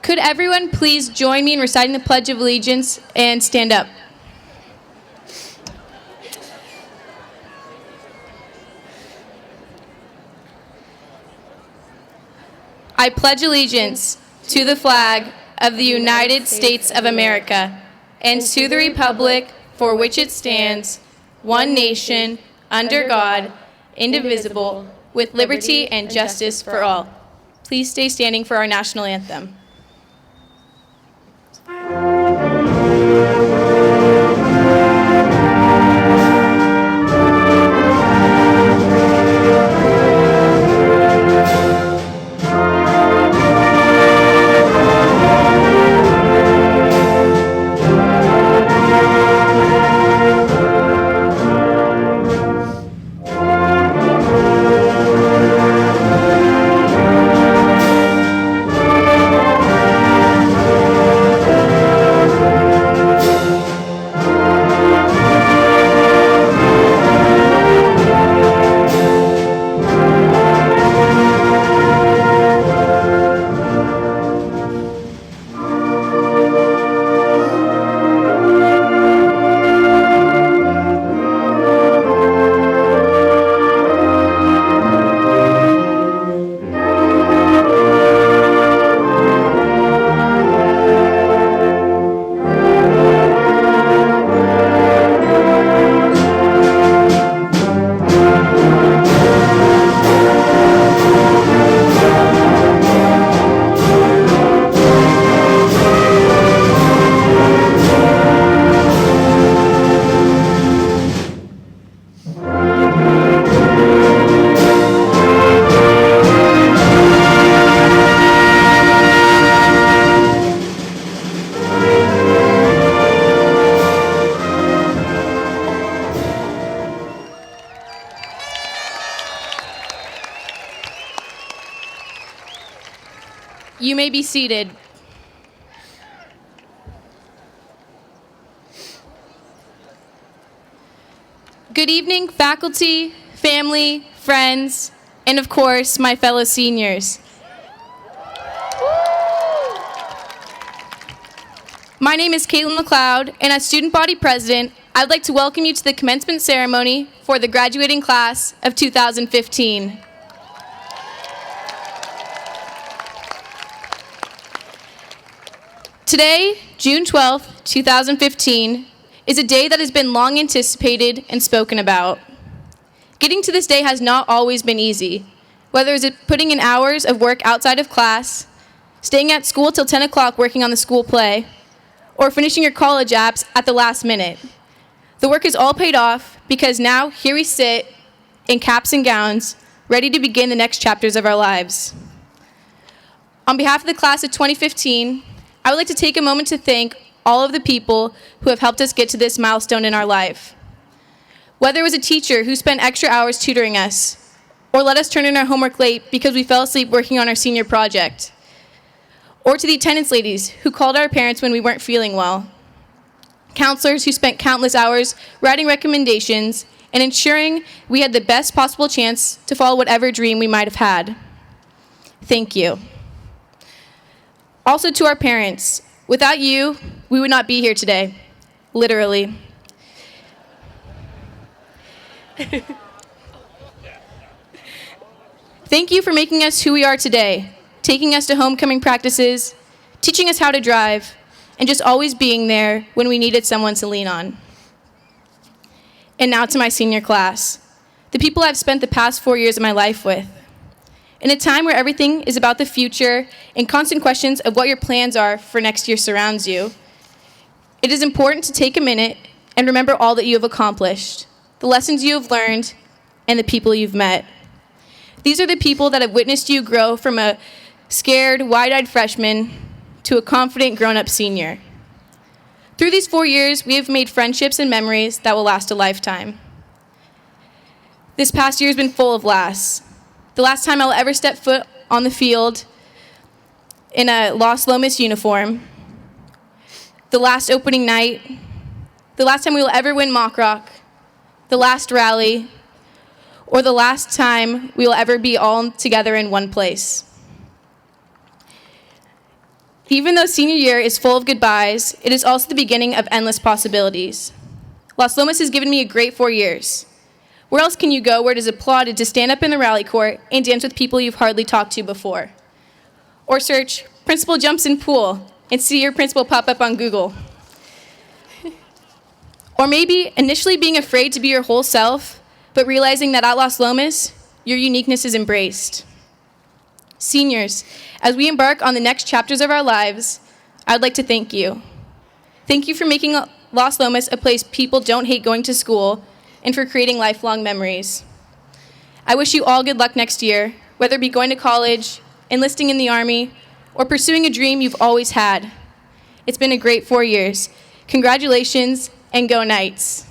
Could everyone please join me in reciting the Pledge of Allegiance and stand up? I pledge allegiance to the flag of the United States of America and to the republic for which it stands, one nation, under God, indivisible, with liberty and justice for all. Please stay standing for our national anthem. You may be seated. Good evening, faculty, family, friends, and of course, my fellow seniors. My name is Caitlin McLeod, and as student body president, I'd like to welcome you to the commencement ceremony for the graduating class of 2015. Today, June 12th, 2015, is a day that has been long anticipated and spoken about. Getting to this day has not always been easy, whether it's putting in hours of work outside of class, staying at school till 10 o'clock working on the school play, or finishing your college apps at the last minute. The work is all paid off because now here we sit in caps and gowns, ready to begin the next chapters of our lives. On behalf of the class of 2015, I would like to take a moment to thank all of the people who have helped us get to this milestone in our life. Whether it was a teacher who spent extra hours tutoring us, or let us turn in our homework late because we fell asleep working on our senior project, or to the attendance ladies who called our parents when we weren't feeling well, counselors who spent countless hours writing recommendations and ensuring we had the best possible chance to follow whatever dream we might have had. Thank you. Also to our parents, without you, we would not be here today, literally. Thank you for making us who we are today, taking us to homecoming practices, teaching us how to drive, and just always being there when we needed someone to lean on. And now to my senior class, the people I've spent the past 4 years of my life with. In a time where everything is about the future and constant questions of what your plans are for next year surrounds you, it is important to take a minute and remember all that you have accomplished, the lessons you have learned, and the people you've met. These are the people that have witnessed you grow from a scared, wide-eyed freshman to a confident, grown-up senior. Through these 4 years, we have made friendships and memories that will last a lifetime. This past year has been full of laughs. The last time I'll ever step foot on the field in a Los Lomas uniform, the last opening night, the last time we will ever win Mock Rock, the last rally, or the last time we will ever be all together in one place. Even though senior year is full of goodbyes, it is also the beginning of endless possibilities. Las Lomas has given me a great 4 years. Where else can you go where it is applauded to stand up in the rally court and dance with people you've hardly talked to before? Or search, principal jumps in pool, and see your principal pop up on Google. Or maybe initially being afraid to be your whole self, but realizing that at Las Lomas, your uniqueness is embraced. Seniors, as we embark on the next chapters of our lives, I'd like to thank you. Thank you for making Las Lomas a place people don't hate going to school, and for creating lifelong memories. I wish you all good luck next year, whether it be going to college, enlisting in the Army, or pursuing a dream you've always had. It's been a great 4 years. Congratulations, and go Knights.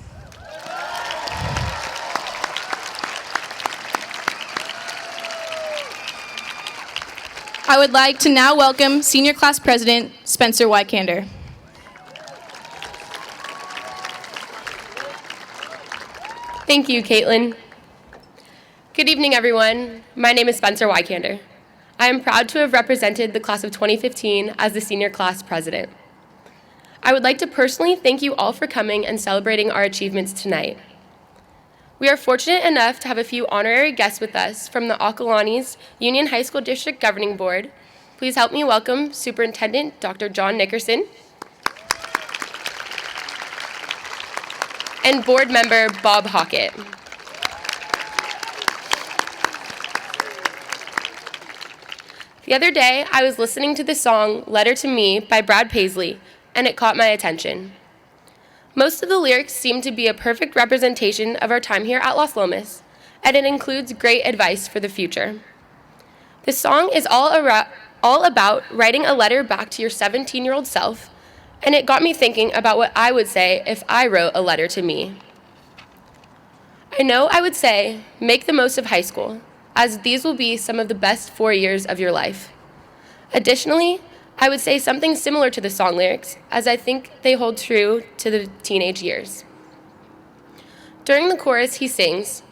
I would like to now welcome Senior Class President Spencer Wykander. Thank you, Caitlin. Good evening, everyone. My name is Spencer Wykander. I am proud to have represented the class of 2015 as the senior class president. I would like to personally thank you all for coming and celebrating our achievements tonight. We are fortunate enough to have a few honorary guests with us from the Acalanes Union High School District Governing Board. Please help me welcome Superintendent Dr. John Nickerson and board member Bob Hockett. The other day, I was listening to the song Letter to Me by Brad Paisley, and it caught my attention. Most of the lyrics seem to be a perfect representation of our time here at Las Lomas, and it includes great advice for the future. The song is all about writing a letter back to your 17-year-old self, and it got me thinking about what I would say if I wrote a letter to me. I know I would say, make the most of high school, as these will be some of the best 4 years of your life. Additionally, I would say something similar to the song lyrics, as I think they hold true to the teenage years. During the chorus, he sings,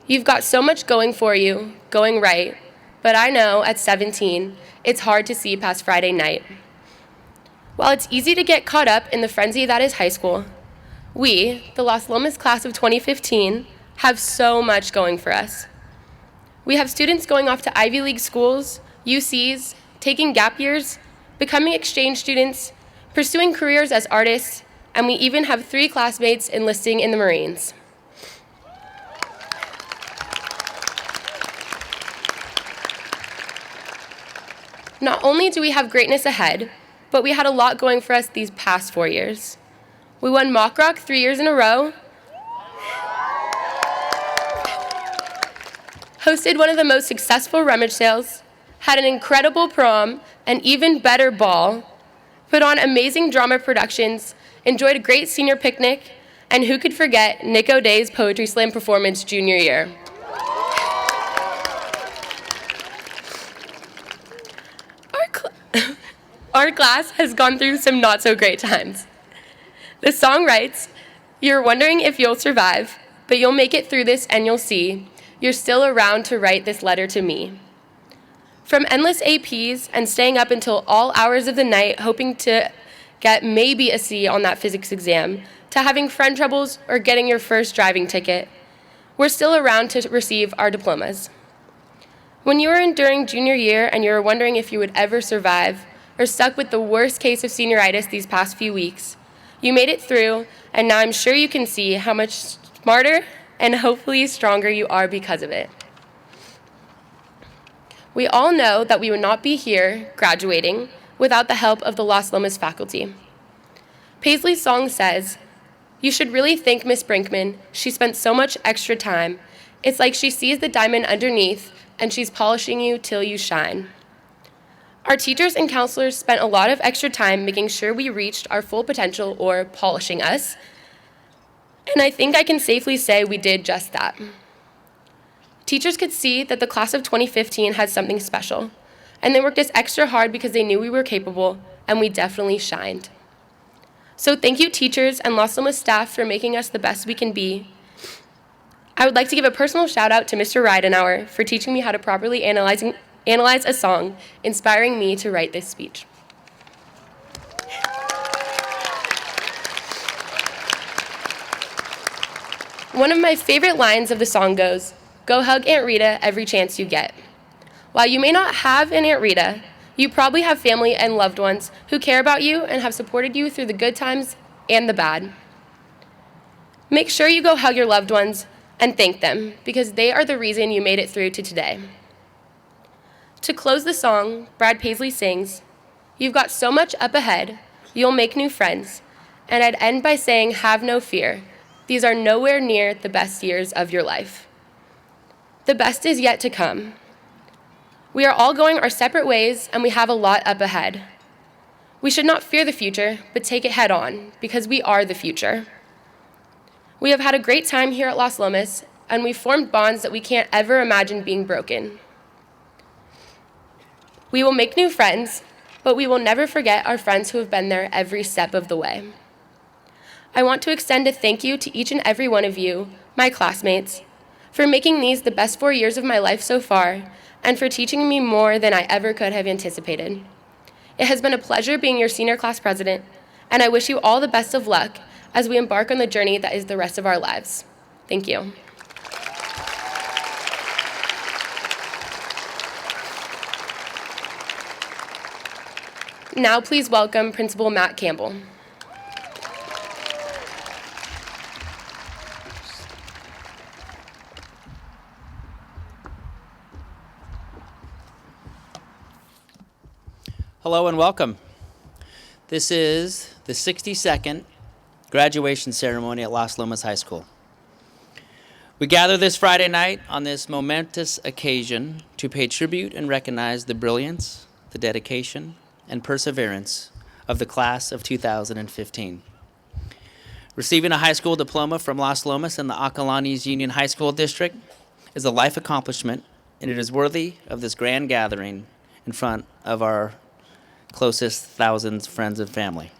"You've got so much going for you, going right, but I know at 17, it's hard to see past Friday night." While it's easy to get caught up in the frenzy that is high school, we, the Las Lomas class of 2015, have so much going for us. We have students going off to Ivy League schools, UCs, taking gap years, becoming exchange students, pursuing careers as artists, and we even have 3 classmates enlisting in the Marines. Not only do we have greatness ahead, but we had a lot going for us these past 4 years. We won Mock Rock 3 years in a row, hosted one of the most successful rummage sales, had an incredible prom, an even better ball, put on amazing drama productions, enjoyed a great senior picnic, and who could forget Nick O'Day's Poetry Slam performance junior year. Our class has gone through some not-so-great times. The song writes, "You're wondering if you'll survive, but you'll make it through this and you'll see you're still around to write this letter to me." From endless APs and staying up until all hours of the night hoping to get maybe a C on that physics exam, to having friend troubles or getting your first driving ticket, we're still around to receive our diplomas. When you were enduring junior year and you were wondering if you would ever survive, or stuck with the worst case of senioritis these past few weeks, you made it through, and now I'm sure you can see how much smarter and hopefully stronger you are because of it. We all know that we would not be here graduating without the help of the Las Lomas faculty. Paisley's song says, "You should really thank Miss Brinkman. She spent so much extra time. It's like she sees the diamond underneath and she's polishing you till you shine." Our teachers and counselors spent a lot of extra time making sure we reached our full potential or polishing us, and I think I can safely say we did just that. Teachers could see that the class of 2015 had something special, and they worked us extra hard because they knew we were capable, and we definitely shined. So thank you, teachers and Las Lomas staff, for making us the best we can be. I would like to give a personal shout out to Mr. Ridenauer for teaching me how to properly analyze a song, inspiring me to write this speech. One of my favorite lines of the song goes, "Go hug Aunt Rita every chance you get." While you may not have an Aunt Rita, you probably have family and loved ones who care about you and have supported you through the good times and the bad. Make sure you go hug your loved ones and thank them, because they are the reason you made it through to today. To close the song, Brad Paisley sings, "You've got so much up ahead, you'll make new friends, and I'd end by saying have no fear. These are nowhere near the best years of your life. The best is yet to come. We are all going our separate ways, and we have a lot up ahead. We should not fear the future, but take it head on, because we are the future. We have had a great time here at Los Lomas, and we've formed bonds that we can't ever imagine being broken. We will make new friends, but we will never forget our friends who have been there every step of the way. I want to extend a thank you to each and every one of you, my classmates, for making these the best 4 years of my life so far, and for teaching me more than I ever could have anticipated. It has been a pleasure being your senior class president, and I wish you all the best of luck as we embark on the journey that is the rest of our lives. Thank you." Now please welcome Principal Matt Campbell. Hello and welcome. This is the 62nd graduation ceremony at Los Lomas High School. We gather this Friday night on this momentous occasion to pay tribute and recognize the brilliance, the dedication, and perseverance of the class of 2015. Receiving a high school diploma from Los Lomas and the Acalanes Union High School District is a life accomplishment, and it is worthy of this grand gathering in front of our closest thousands, friends, and family.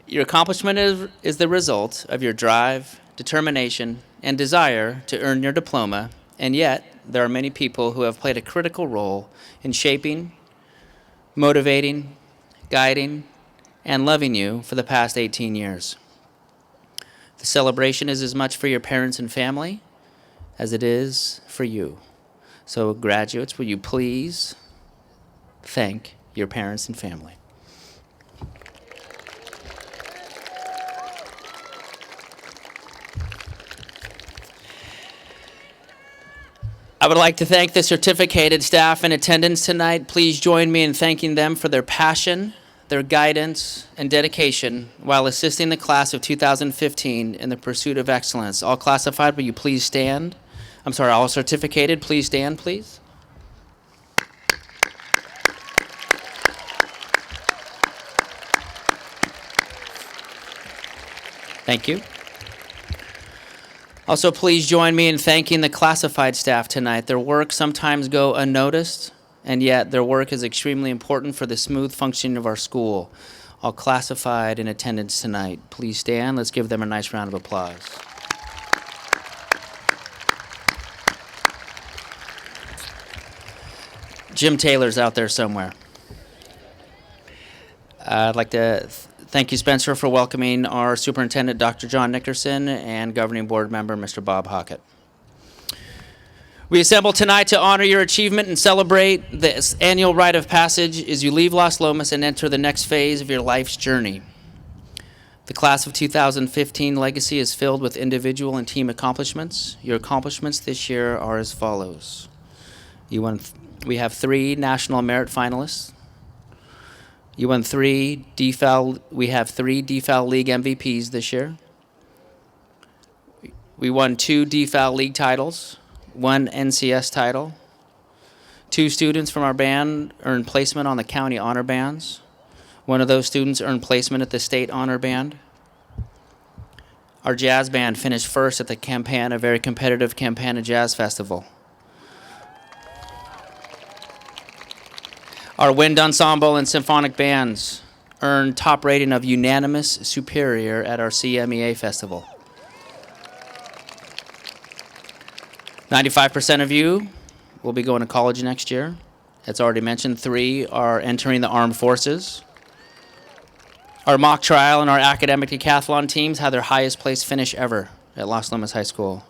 Your accomplishment is the result of your drive, determination, and desire to earn your diploma, and yet there are many people who have played a critical role in shaping, motivating, guiding, and loving you for the past 18 years. The celebration is as much for your parents and family as it is for you. So graduates, will you please thank your parents and family. I would like to thank the certificated staff in attendance tonight. Please join me in thanking them for their passion, their guidance, and dedication while assisting the class of 2015 in the pursuit of excellence. All classified, will you please stand? All certificated, please stand, please. Thank you. Also, please join me in thanking the classified staff tonight. Their work sometimes go unnoticed, and yet their work is extremely important for the smooth functioning of our school. All classified in attendance tonight, please stand. Let's give them a nice round of applause. Jim Taylor's out there somewhere. I'd like to thank you, Spencer, for welcoming our superintendent, Dr. John Nickerson, and governing board member, Mr. Bob Hockett. We assemble tonight to honor your achievement and celebrate this annual rite of passage as you leave Los Lomas and enter the next phase of your life's journey. The class of 2015 legacy is filled with individual and team accomplishments. Your accomplishments this year are as follows. We have 3 National Merit finalists. You won 3 DFAL. We have 3 DFAL League MVPs this year. We won 2 DFAL League titles, 1 NCS title. 2 students from our band earned placement on the county honor bands. One of those students earned placement at the state honor band. Our jazz band finished first at the Campana, very competitive Campana Jazz Festival. Our wind ensemble and symphonic bands earned top rating of unanimous superior at our CMEA festival. 95% of you will be going to college next year. As already mentioned, 3 are entering the armed forces. Our mock trial and our academic decathlon teams had their highest place finish ever. at Los Lomas High School.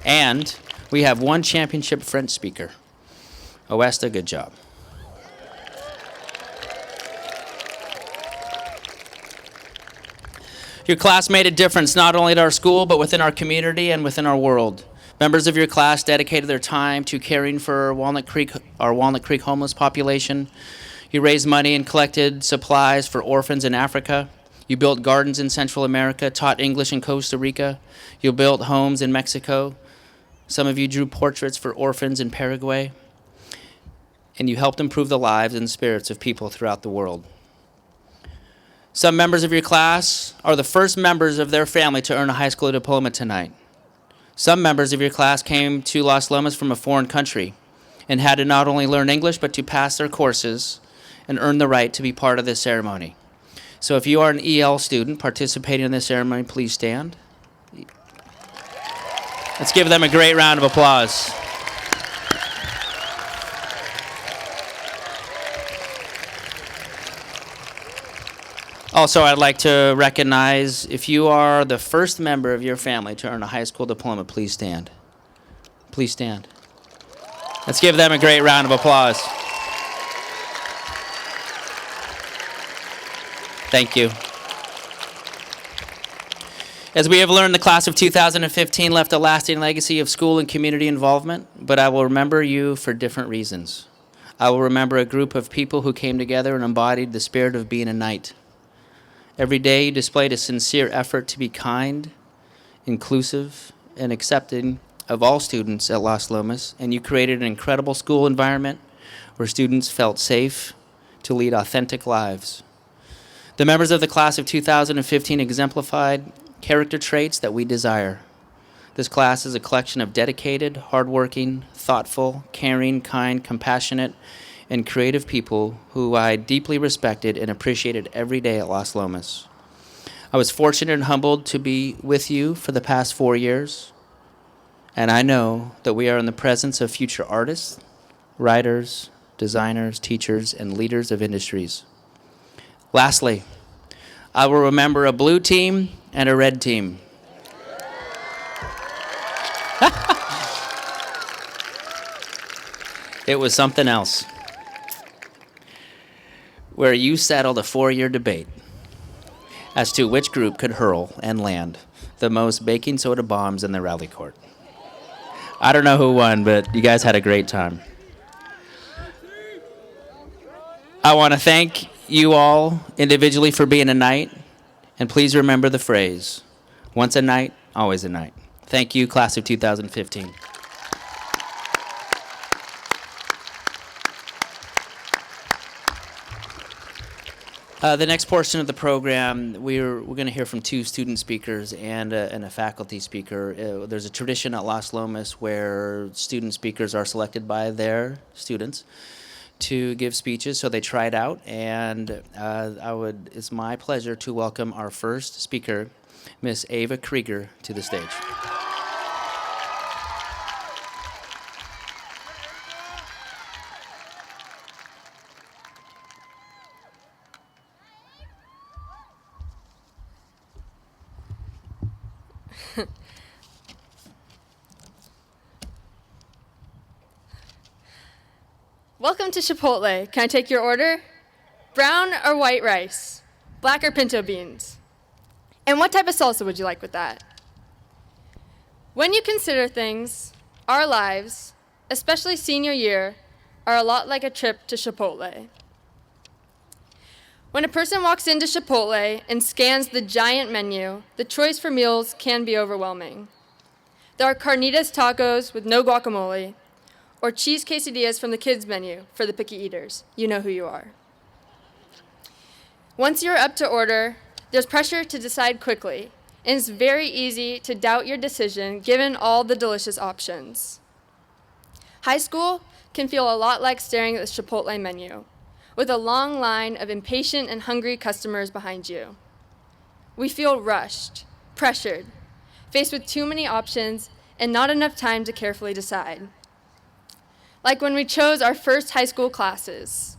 And we have one championship French speaker. Oesta, good job. Your class made a difference not only at our school, but within our community and within our world. Members of your class dedicated their time to caring for our Walnut Creek homeless population. You raised money and collected supplies for orphans in Africa. You built gardens in Central America, taught English in Costa Rica. You built homes in Mexico. Some of you drew portraits for orphans in Paraguay. And you helped improve the lives and spirits of people throughout the world. Some members of your class are the first members of their family to earn a high school diploma tonight. Some members of your class came to Las Lomas from a foreign country and had to not only learn English, but to pass their courses and earn the right to be part of this ceremony. So if you are an EL student participating in this ceremony, please stand. Let's give them a great round of applause. Also, I'd like to recognize if you are the first member of your family to earn a high school diploma, please stand. Please stand. Let's give them a great round of applause. Thank you. As we have learned, the class of 2015 left a lasting legacy of school and community involvement, but I will remember you for different reasons. I will remember a group of people who came together and embodied the spirit of being a knight. Every day you displayed a sincere effort to be kind, inclusive, and accepting of all students at Las Lomas, and you created an incredible school environment where students felt safe to lead authentic lives. The members of the class of 2015 exemplified character traits that we desire. This class is a collection of dedicated, hardworking, thoughtful, caring, kind, compassionate, and creative people who I deeply respected and appreciated every day at Las Lomas. I was fortunate and humbled to be with you for the past 4 years, and I know that we are in the presence of future artists, writers, designers, teachers, and leaders of industries. Lastly, I will remember a blue team and a red team. It was something else, where you settled a 4-year debate as to which group could hurl and land the most baking soda bombs in the rally court. I don't know who won, but you guys had a great time. I want to thank you all individually for being a knight, and please remember the phrase, once a knight, always a knight. Thank you, class of 2015. The next portion of the program, we're going to hear from 2 student speakers and a faculty speaker. There's a tradition at Las Lomas where student speakers are selected by their students to give speeches, so they try it out. And it's my pleasure to welcome our first speaker, Miss Ava Krieger, to the stage. Welcome to Chipotle. Can I take your order? Brown or white rice? Black or pinto beans? And what type of salsa would you like with that? When you consider things, our lives, especially senior year, are a lot like a trip to Chipotle. When a person walks into Chipotle and scans the giant menu, the choice for meals can be overwhelming. There are carnitas tacos with no guacamole, or cheese quesadillas from the kids' menu for the picky eaters. You know who you are. Once you're up to order, there's pressure to decide quickly, and it's very easy to doubt your decision given all the delicious options. High school can feel a lot like staring at the Chipotle menu, with a long line of impatient and hungry customers behind you. We feel rushed, pressured, faced with too many options and not enough time to carefully decide. Like when we chose our first high school classes,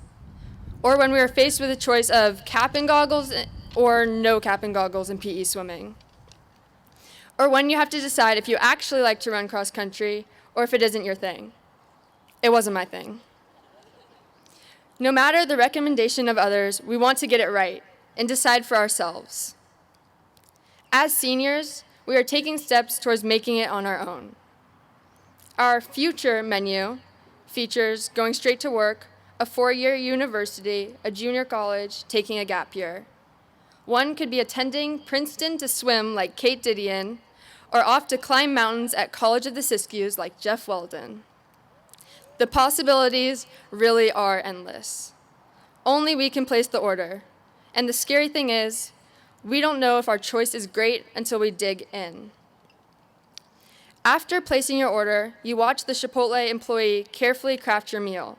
or when we were faced with a choice of cap and goggles or no cap and goggles in PE swimming. Or when you have to decide if you actually like to run cross country or if it isn't your thing. It wasn't my thing. No matter the recommendation of others, we want to get it right and decide for ourselves. As seniors, we are taking steps towards making it on our own. Our future menu features going straight to work, a 4-year university, a junior college, taking a gap year. One could be attending Princeton to swim like Kate Didion, or off to climb mountains at College of the Siskiyous like Jeff Weldon. The possibilities really are endless. Only we can place the order. And the scary thing is, we don't know if our choice is great until we dig in. After placing your order, you watch the Chipotle employee carefully craft your meal.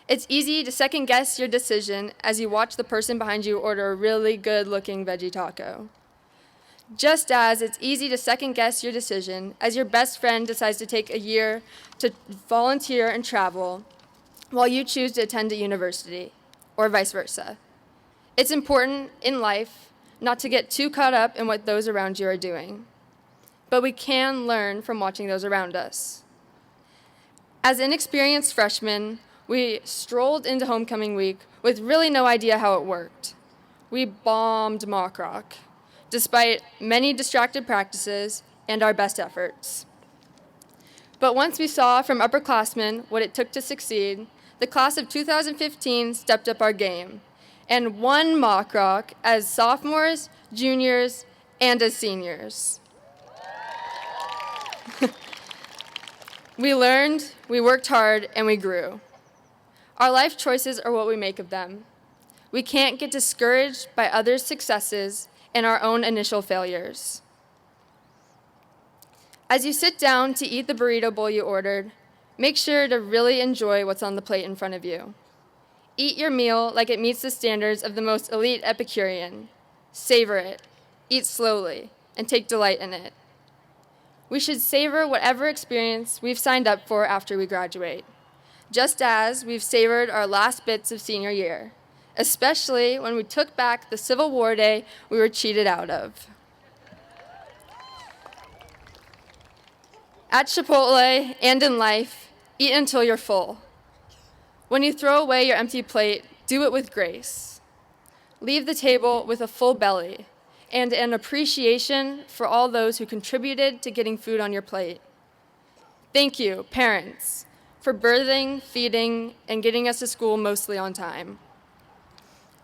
It's easy to second-guess your decision as you watch the person behind you order a really good-looking veggie taco. Just as it's easy to second-guess your decision as your best friend decides to take a year to volunteer and travel while you choose to attend a university, or vice versa. It's important in life not to get too caught up in what those around you are doing, but we can learn from watching those around us. As inexperienced freshmen, we strolled into homecoming week with really no idea how it worked. We bombed mock rock, despite many distracted practices and our best efforts. But once we saw from upperclassmen what it took to succeed, the class of 2015 stepped up our game and won mock rock as sophomores, juniors, and as seniors. We learned, we worked hard, and we grew. Our life choices are what we make of them. We can't get discouraged by others' successes and our own initial failures. As you sit down to eat the burrito bowl you ordered, make sure to really enjoy what's on the plate in front of you. Eat your meal like it meets the standards of the most elite Epicurean. Savor it, eat slowly, and take delight in it. We should savor whatever experience we've signed up for after we graduate, just as we've savored our last bits of senior year, especially when we took back the Civil War day we were cheated out of. At Chipotle and in life, eat until you're full. When you throw away your empty plate, do it with grace. Leave the table with a full belly and an appreciation for all those who contributed to getting food on your plate. Thank you, parents, for birthing, feeding, and getting us to school mostly on time.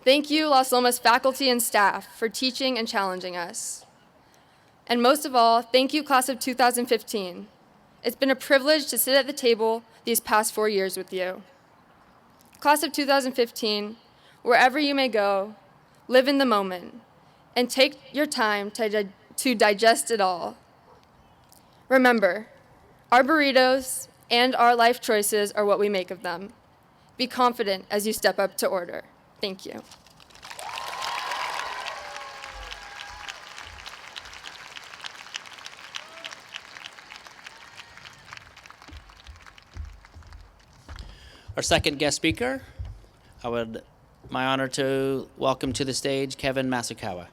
Thank you, Las Lomas faculty and staff, for teaching and challenging us. And most of all, thank you, class of 2015. It's been a privilege to sit at the table these past 4 years with you. Class of 2015, wherever you may go, live in the moment and take your time to digest it all. Remember, our burritos and our life choices are what we make of them. Be confident as you step up to order. Thank you. Our second guest speaker, my honor to welcome to the stage Kevin Masukawa.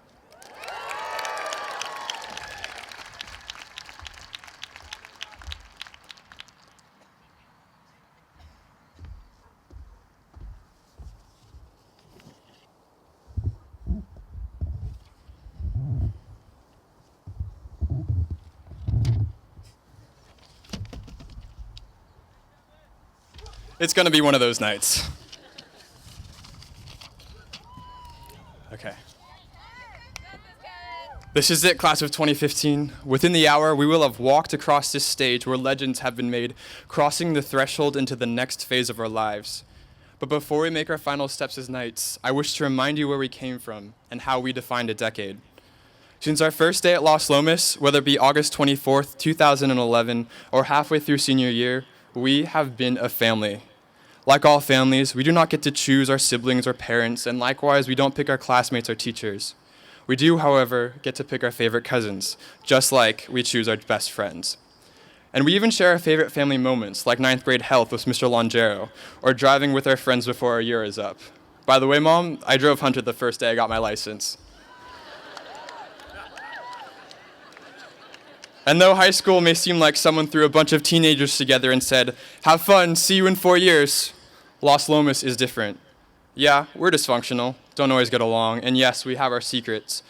It's going to be one of those nights. Okay. This is it, class of 2015. Within the hour, we will have walked across this stage where legends have been made, crossing the threshold into the next phase of our lives. But before we make our final steps as knights, I wish to remind you where we came from and how we defined a decade. Since our first day at Las Lomas, whether it be August 24th, 2011, or halfway through senior year, we have been a family. Like all families, we do not get to choose our siblings or parents, and likewise, we don't pick our classmates or teachers. We do, however, get to pick our favorite cousins, just like we choose our best friends. And we even share our favorite family moments, like 9th grade health with Mr. Longero, or driving with our friends before our year is up. By the way, Mom, I drove Hunter the first day I got my license. And though high school may seem like someone threw a bunch of teenagers together and said, "Have fun, see you in 4 years," Los Lomas is different. Yeah, we're dysfunctional, don't always get along, and yes, we have our secrets.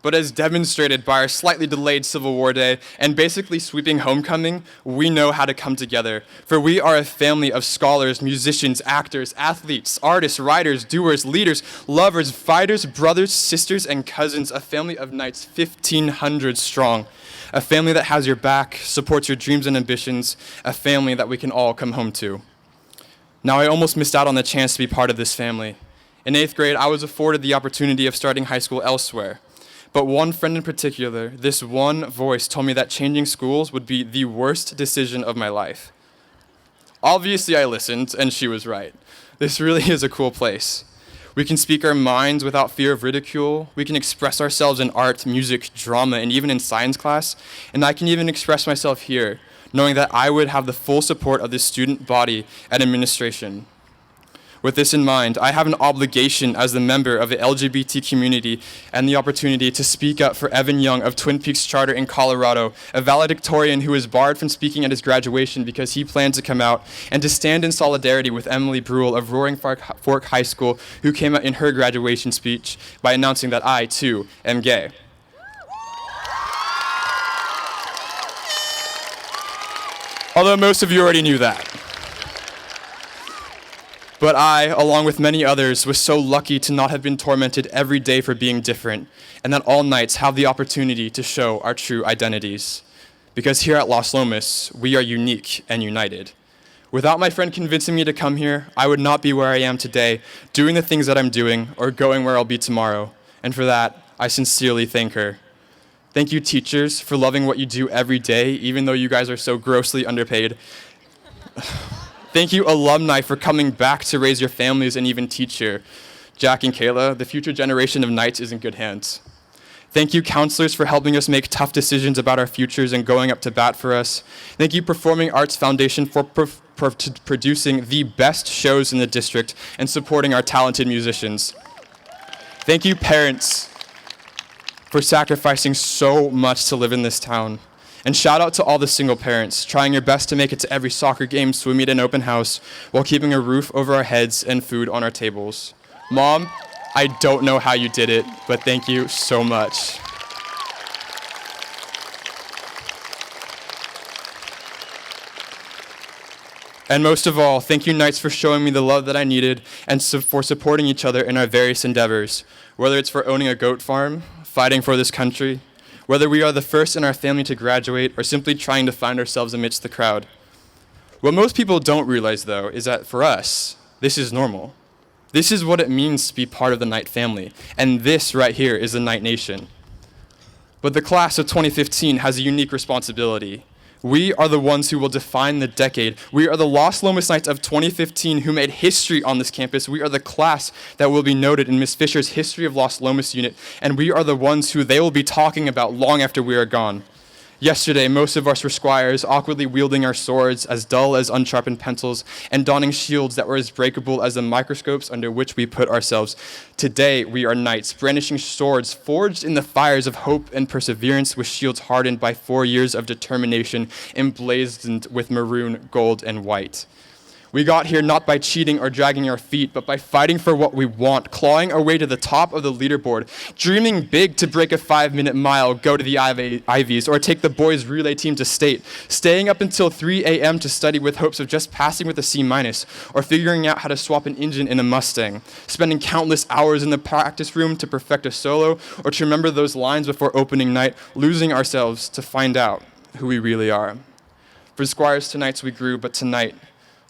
But as demonstrated by our slightly delayed Civil War Day and basically sweeping homecoming, we know how to come together. For we are a family of scholars, musicians, actors, athletes, artists, writers, doers, leaders, lovers, fighters, brothers, sisters, and cousins, a family of knights 1,500 strong. A family that has your back, supports your dreams and ambitions, a family that we can all come home to. Now, I almost missed out on the chance to be part of this family. In 8th grade, I was afforded the opportunity of starting high school elsewhere. But one friend in particular, this one voice, told me that changing schools would be the worst decision of my life. Obviously, I listened, and she was right. This really is a cool place. We can speak our minds without fear of ridicule. We can express ourselves in art, music, drama, and even in science class. And I can even express myself here, knowing that I would have the full support of the student body and administration. With this in mind, I have an obligation as the member of the LGBT community and the opportunity to speak up for Evan Young of Twin Peaks Charter in Colorado, a valedictorian who is barred from speaking at his graduation because he plans to come out, and to stand in solidarity with Emily Brule of Roaring Fork High School, who came out in her graduation speech by announcing that I, too, am gay. Although most of you already knew that. But I, along with many others, was so lucky to not have been tormented every day for being different, and that all nights have the opportunity to show our true identities. Because here at Los Lomas, we are unique and united. Without my friend convincing me to come here, I would not be where I am today, doing the things that I'm doing, or going where I'll be tomorrow. And for that, I sincerely thank her. Thank you, teachers, for loving what you do every day, even though you guys are so grossly underpaid. Thank you, alumni, for coming back to raise your families and even teach here. Jack and Kayla, the future generation of Knights is in good hands. Thank you, counselors, for helping us make tough decisions about our futures and going up to bat for us. Thank you, Performing Arts Foundation, for producing the best shows in the district and supporting our talented musicians. Thank you, parents, for sacrificing so much to live in this town. And shout out to all the single parents, trying your best to make it to every soccer game, swim meet, and open house, while keeping a roof over our heads and food on our tables. Mom, I don't know how you did it, but thank you so much. And most of all, thank you, Knights, for showing me the love that I needed and for supporting each other in our various endeavors, whether it's for owning a goat farm, fighting for this country, whether we are the first in our family to graduate, or simply trying to find ourselves amidst the crowd. What most people don't realize, though, is that for us, this is normal. This is what it means to be part of the Knight family, and this right here is the Knight Nation. But the class of 2015 has a unique responsibility. We are the ones who will define the decade. We are the Los Lomas Knights of 2015 who made history on this campus. We are the class that will be noted in Ms. Fisher's History of Los Lomas unit, and we are the ones who they will be talking about long after we are gone. Yesterday, most of us were squires, awkwardly wielding our swords, as dull as unsharpened pencils, and donning shields that were as breakable as the microscopes under which we put ourselves. Today, we are knights, brandishing swords forged in the fires of hope and perseverance, with shields hardened by 4 years of determination, emblazoned with maroon, gold, and white. We got here not by cheating or dragging our feet, but by fighting for what we want, clawing our way to the top of the leaderboard, dreaming big to break a 5-minute mile, go to the Ivies, or take the boys' relay team to state, staying up until 3 a.m. to study with hopes of just passing with a C-, or figuring out how to swap an engine in a Mustang, spending countless hours in the practice room to perfect a solo, or to remember those lines before opening night, losing ourselves to find out who we really are. For squires to knights we grew, but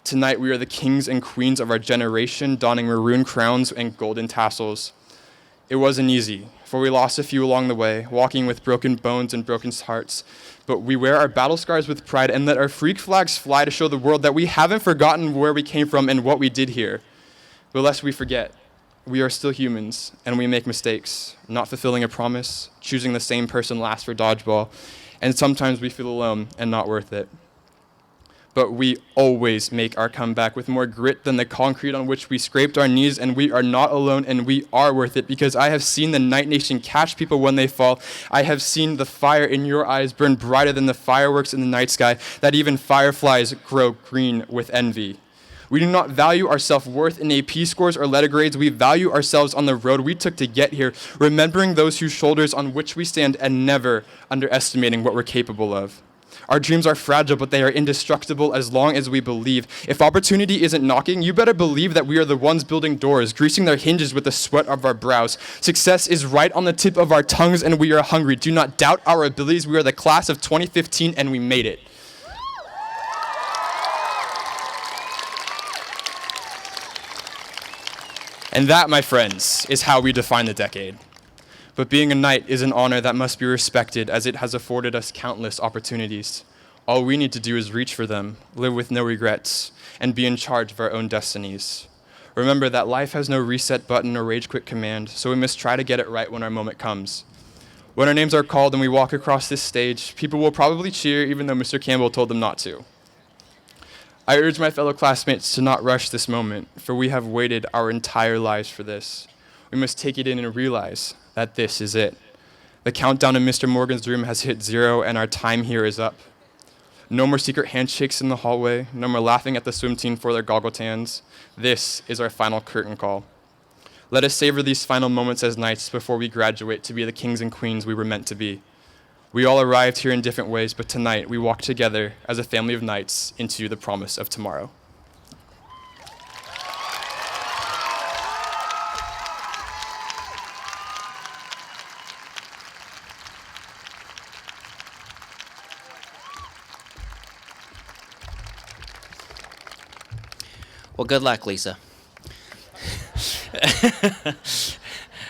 Tonight we are the kings and queens of our generation, donning maroon crowns and golden tassels. It wasn't easy, for we lost a few along the way, walking with broken bones and broken hearts. But we wear our battle scars with pride and let our freak flags fly to show the world that we haven't forgotten where we came from and what we did here. But lest we forget, we are still humans, and we make mistakes, not fulfilling a promise, choosing the same person last for dodgeball, and sometimes we feel alone and not worth it. But we always make our comeback with more grit than the concrete on which we scraped our knees, and we are not alone, and we are worth it, because I have seen the Night Nation catch people when they fall. I have seen the fire in your eyes burn brighter than the fireworks in the night sky, that even fireflies grow green with envy. We do not value our self-worth in AP scores or letter grades. We value ourselves on the road we took to get here, remembering those whose shoulders on which we stand and never underestimating what we're capable of. Our dreams are fragile, but they are indestructible as long as we believe. If opportunity isn't knocking, you better believe that we are the ones building doors, greasing their hinges with the sweat of our brows. Success is right on the tip of our tongues, and we are hungry. Do not doubt our abilities. We are the class of 2015, and we made it. And that, my friends, is how we define the decade. But being a knight is an honor that must be respected, as it has afforded us countless opportunities. All we need to do is reach for them, live with no regrets, and be in charge of our own destinies. Remember that life has no reset button or rage quit command, so we must try to get it right when our moment comes. When our names are called and we walk across this stage, people will probably cheer even though Mr. Campbell told them not to. I urge my fellow classmates to not rush this moment, for we have waited our entire lives for this. We must take it in and realize that this is it. The countdown in Mr. Morgan's room has hit 0, and our time here is up. No more secret handshakes in the hallway, no more laughing at the swim team for their goggle tans. This is our final curtain call. Let us savor these final moments as knights before we graduate to be the kings and queens we were meant to be. We all arrived here in different ways, but tonight we walk together as a family of knights into the promise of tomorrow. Well, good luck, Lisa.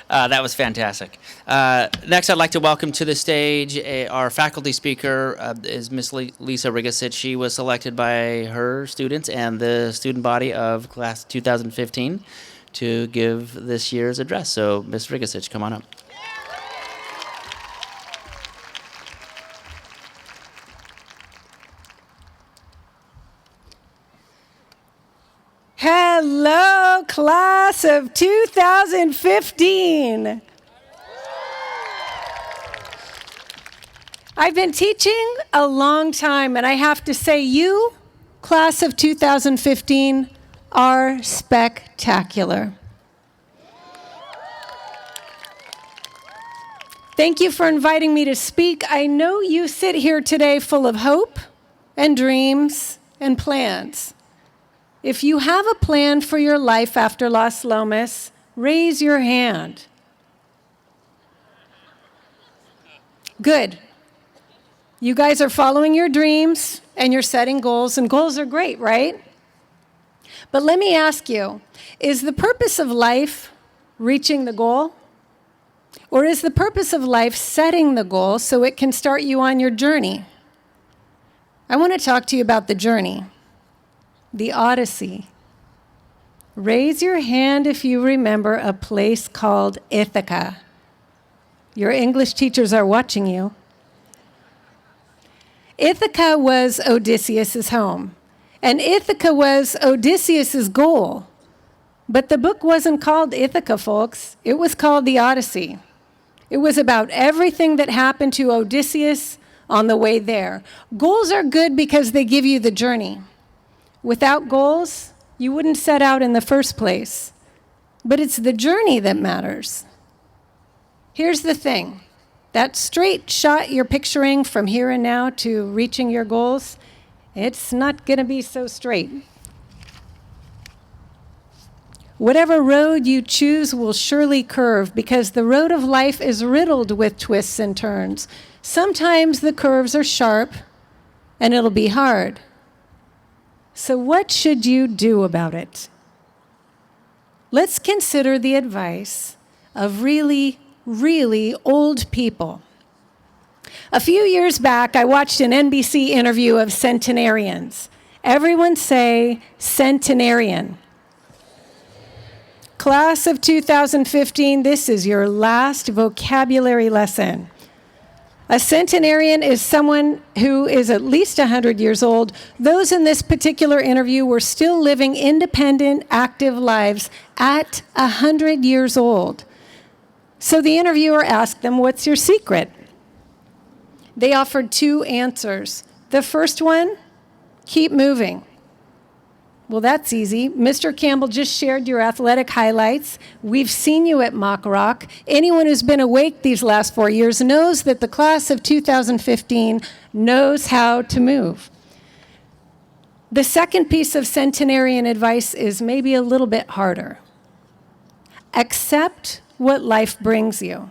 That was fantastic. Next, I'd like to welcome to the stage our faculty speaker is Miss Lisa Rigasic. She was selected by her students and the student body of class 2015 to give this year's address. So, Miss Rigasic, come on up. Hello, class of 2015. I've been teaching a long time, and I have to say, you, class of 2015, are spectacular. Thank you for inviting me to speak. I know you sit here today full of hope and dreams and plans. If you have a plan for your life after Las Lomas, raise your hand. Good. You guys are following your dreams and you're setting goals, and goals are great, right? But let me ask you, is the purpose of life reaching the goal? Or is the purpose of life setting the goal so it can start you on your journey? I want to talk to you about the journey. The Odyssey. Raise your hand if you remember a place called Ithaca. Your English teachers are watching you. Ithaca was Odysseus' home, and Ithaca was Odysseus' goal. But the book wasn't called Ithaca, folks. It was called The Odyssey. It was about everything that happened to Odysseus on the way there. Goals are good because they give you the journey. Without goals, you wouldn't set out in the first place. But it's the journey that matters. Here's the thing. That straight shot you're picturing from here and now to reaching your goals, it's not going to be so straight. Whatever road you choose will surely curve, because the road of life is riddled with twists and turns. Sometimes the curves are sharp, and it'll be hard. So what should you do about it? Let's consider the advice of really, really old people. A few years back, I watched an NBC interview of centenarians. Everyone say centenarian. Class of 2015, this is your last vocabulary lesson. A centenarian is someone who is at least 100 years old. Those in this particular interview were still living independent, active lives at 100 years old. So the interviewer asked them, "What's your secret?" They offered 2 answers. The first one, keep moving. Well, that's easy. Mr. Campbell just shared your athletic highlights. We've seen you at Mock Rock. Anyone who's been awake these last 4 years knows that the class of 2015 knows how to move. The second piece of centenarian advice is maybe a little bit harder. Accept what life brings you.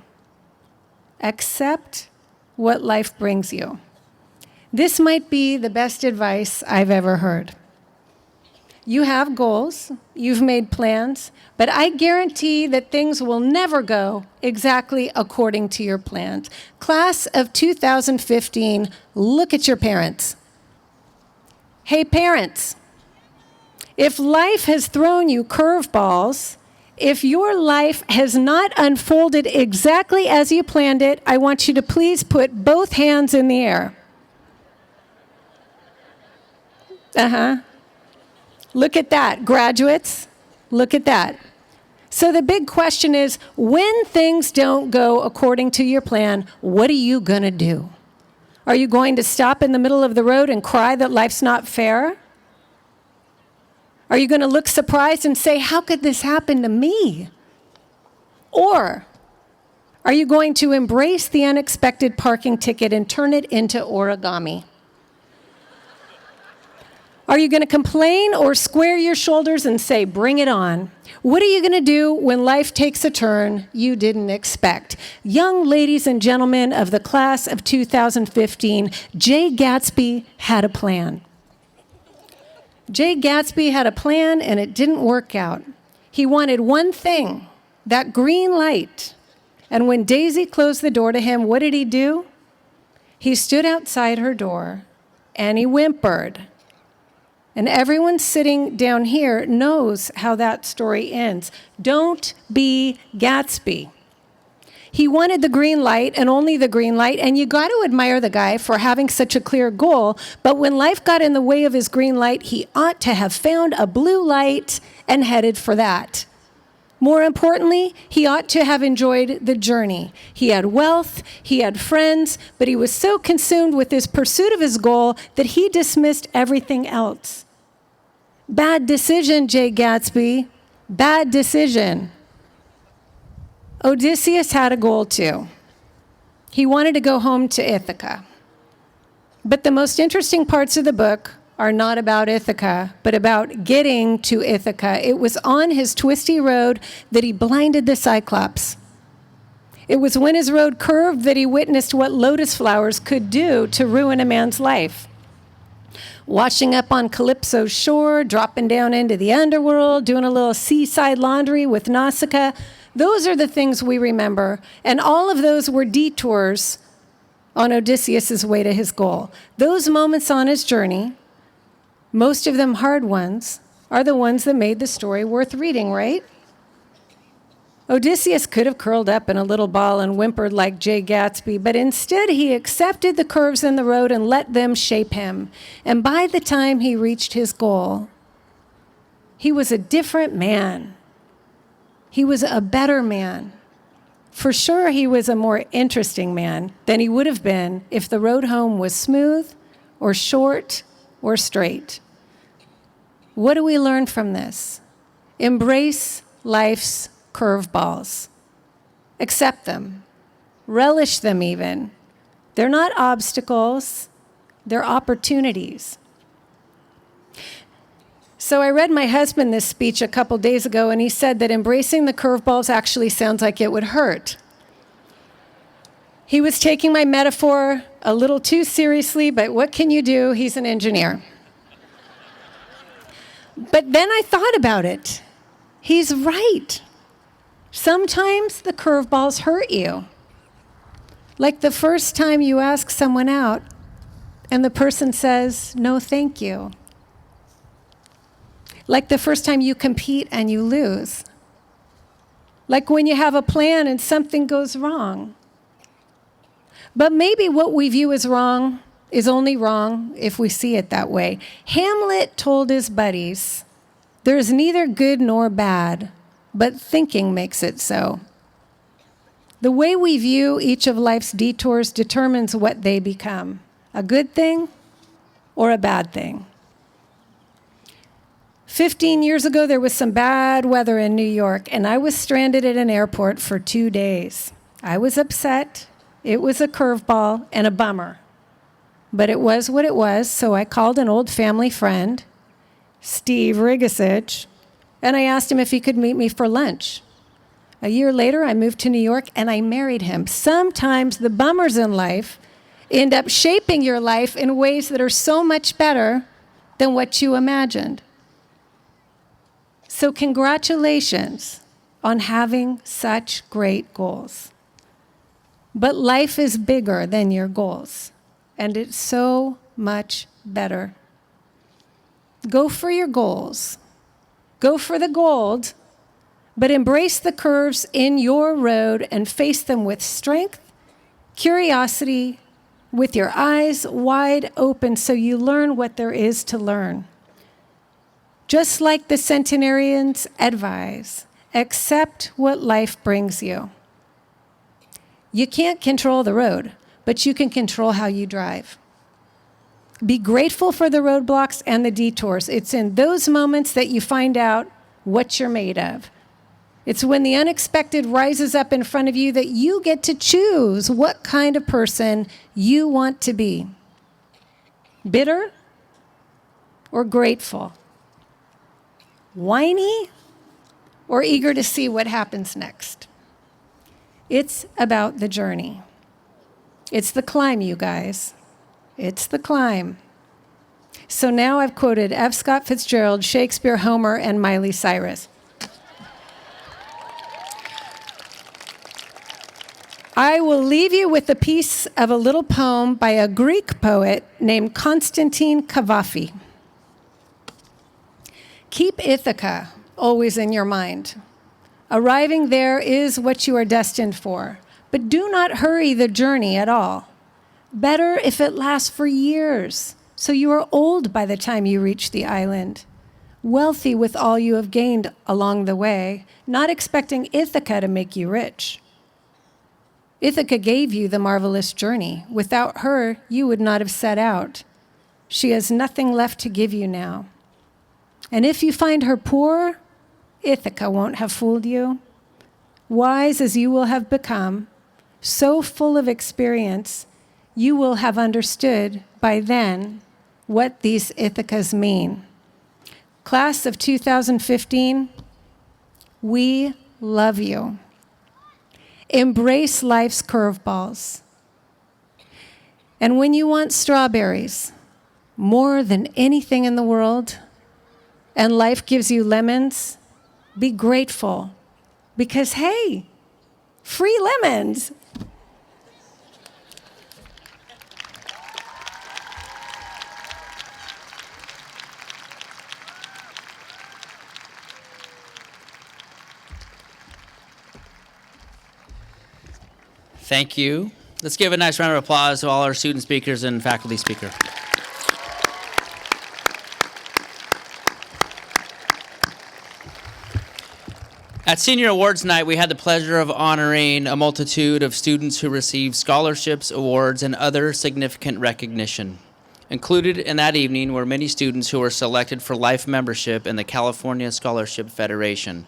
Accept what life brings you. This might be the best advice I've ever heard. You have goals, you've made plans, but I guarantee that things will never go exactly according to your plans. Class of 2015, look at your parents. Hey parents, if life has thrown you curveballs, if your life has not unfolded exactly as you planned it, I want you to please put both hands in the air. Look at that, graduates, look at that. So the big question is, when things don't go according to your plan, what are you gonna do? Are you going to stop in the middle of the road and cry that life's not fair? Are you gonna look surprised and say, how could this happen to me? Or are you going to embrace the unexpected parking ticket and turn it into origami? Are you going to complain or square your shoulders and say, bring it on? What are you going to do when life takes a turn you didn't expect? Young ladies and gentlemen of the class of 2015, Jay Gatsby had a plan. Jay Gatsby had a plan and it didn't work out. He wanted one thing, that green light. And when Daisy closed the door to him, what did he do? He stood outside her door and he whimpered. And everyone sitting down here knows how that story ends. Don't be Gatsby. He wanted the green light and only the green light, and you got to admire the guy for having such a clear goal, but when life got in the way of his green light, he ought to have found a blue light and headed for that. More importantly, he ought to have enjoyed the journey. He had wealth, he had friends, but he was so consumed with his pursuit of his goal that he dismissed everything else. Bad decision, Jay Gatsby. Bad decision. Odysseus had a goal too. He wanted to go home to Ithaca. But the most interesting parts of the book are not about Ithaca, but about getting to Ithaca. It was on his twisty road that he blinded the Cyclops. It was when his road curved that he witnessed what lotus flowers could do to ruin a man's life. Washing up on Calypso's shore, dropping down into the underworld, doing a little seaside laundry with Nausicaa. Those are the things we remember, and all of those were detours on Odysseus' way to his goal. Those moments on his journey, most of them hard ones, are the ones that made the story worth reading, right? Odysseus could have curled up in a little ball and whimpered like Jay Gatsby, but instead he accepted the curves in the road and let them shape him. And by the time he reached his goal, he was a different man. He was a better man. For sure, he was a more interesting man than he would have been if the road home was smooth or short or straight. What do we learn from this? Embrace life's curveballs. Accept them. Relish them even. They're not obstacles, they're opportunities. So I read my husband this speech a couple days ago, and he said that embracing the curveballs actually sounds like it would hurt. He was taking my metaphor a little too seriously, but what can you do? He's an engineer. But then I thought about it. He's right. Sometimes the curveballs hurt you. Like the first time you ask someone out and the person says, no, thank you. Like the first time you compete and you lose. Like when you have a plan and something goes wrong. But maybe what we view as wrong is only wrong if we see it that way. Hamlet told his buddies, "There's neither good nor bad, but thinking makes it so." The way we view each of life's detours determines what they become, a good thing or a bad thing. 15 years ago, there was some bad weather in New York, and I was stranded at an airport for 2 days. I was upset. It was a curveball and a bummer. But it was what it was, so I called an old family friend, Steve Rigasich, and I asked him if he could meet me for lunch. A year later, I moved to New York, and I married him. Sometimes the bummers in life end up shaping your life in ways that are so much better than what you imagined. So congratulations on having such great goals. But life is bigger than your goals, and it's so much better. Go for your goals. Go for the gold, but embrace the curves in your road and face them with strength, curiosity, with your eyes wide open so you learn what there is to learn. Just like the centenarians advise, accept what life brings you. You can't control the road, but you can control how you drive. Be grateful for the roadblocks and the detours. It's in those moments that you find out what you're made of. It's when the unexpected rises up in front of you that you get to choose what kind of person you want to be. Bitter or grateful? Whiny or eager to see what happens next? It's about the journey. It's the climb, you guys. It's the climb. So now I've quoted F. Scott Fitzgerald, Shakespeare, Homer, and Miley Cyrus. I will leave you with a piece of a little poem by a Greek poet named Constantine Cavafy. Keep Ithaca always in your mind. Arriving there is what you are destined for, but do not hurry the journey at all. Better if it lasts for years, so you are old by the time you reach the island, wealthy with all you have gained along the way, not expecting Ithaca to make you rich. Ithaca gave you the marvelous journey. Without her, you would not have set out. She has nothing left to give you now. And if you find her poor, Ithaca won't have fooled you. Wise as you will have become, so full of experience, you will have understood by then what these Ithacas mean. Class of 2015, we love you. Embrace life's curveballs. And when you want strawberries more than anything in the world, and life gives you lemons, be grateful. Because, hey, free lemons. Thank you. Let's give a nice round of applause to all our student speakers and faculty speaker. At Senior Awards Night, we had the pleasure of honoring a multitude of students who received scholarships, awards, and other significant recognition. Included in that evening were many students who were selected for life membership in the California Scholarship Federation.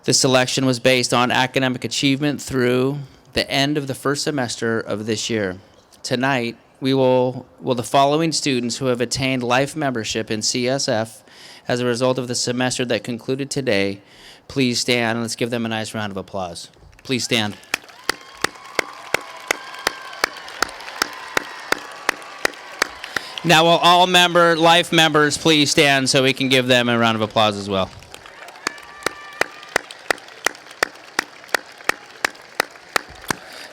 This selection was based on academic achievement through the end of the first semester of this year. Tonight, will the following students who have attained life membership in CSF as a result of the semester that concluded today, please stand, and let's give them a nice round of applause. Please stand. Now, will all life members please stand so we can give them a round of applause as well.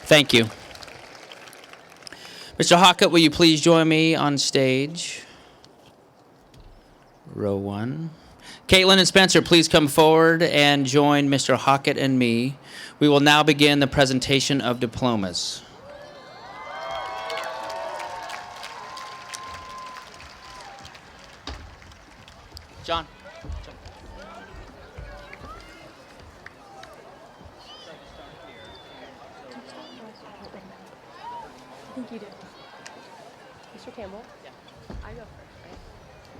Thank you. Mr. Hockett, will you please join me on stage? Row 1. Caitlin and Spencer, please come forward and join Mr. Hockett and me. We will now begin the presentation of diplomas. John. Mr. Campbell? Yeah. I go first, right?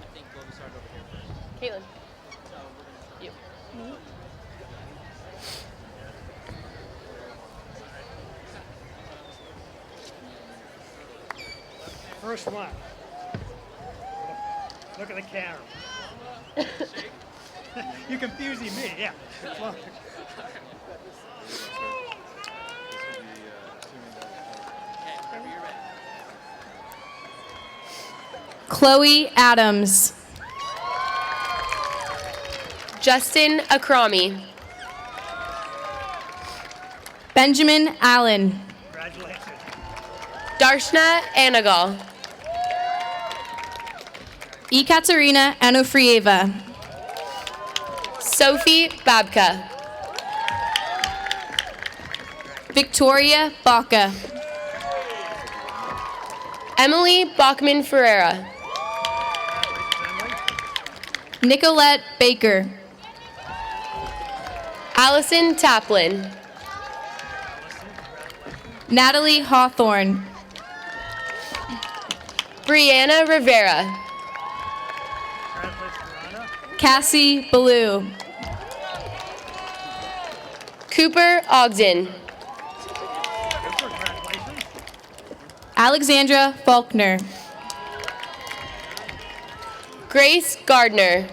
I think we'll start over here first. Caitlin. You. First one. Look at the camera. You're confusing me, yeah. Well, Chloe Adams. Justin Akrami. Benjamin Allen. congratulations. Darshna Anagal. Ekaterina Anofrieva. Sophie Babka. Victoria Baca. Emily Bachman Ferreira. Nicolette Baker. Allison Taplin. Natalie Hawthorne. Brianna Rivera. Cassie Ballou. Cooper Ogden. Alexandra Faulkner. Grace Gardner.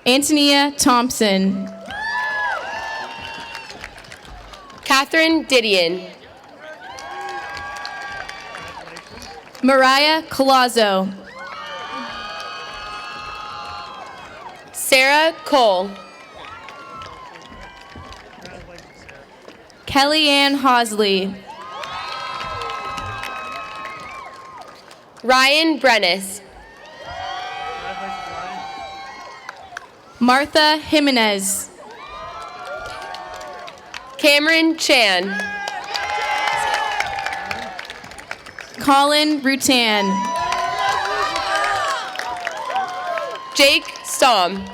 Antonia Thompson. Catherine Didion. Mariah Colazzo. Sarah Cole. Kellyanne Hosley. Ryan Brennis. Martha Jimenez. Cameron Chan. Colin Rutan. Jake Stom.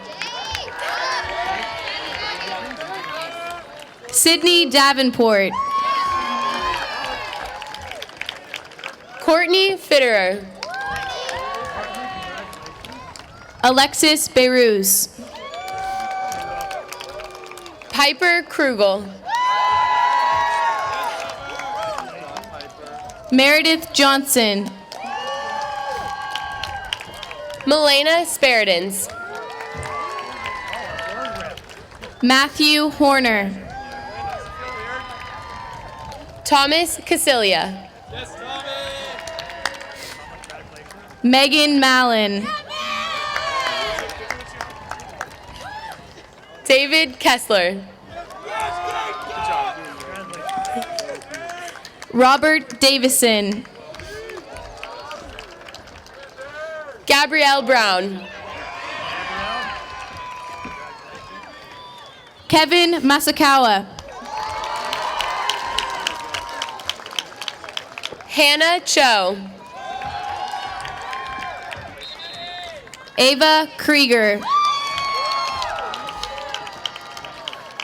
Sydney Davenport. Courtney Fitterer. Alexis Beiruz. Piper Krugel. Meredith Johnson. Milena Sparadins. Matthew Horner. Thomas Casilia. Megan Mallon. David Kessler. Robert Davison. Gabrielle Brown. Kevin Masakawa. Hannah Cho. Ava Krieger.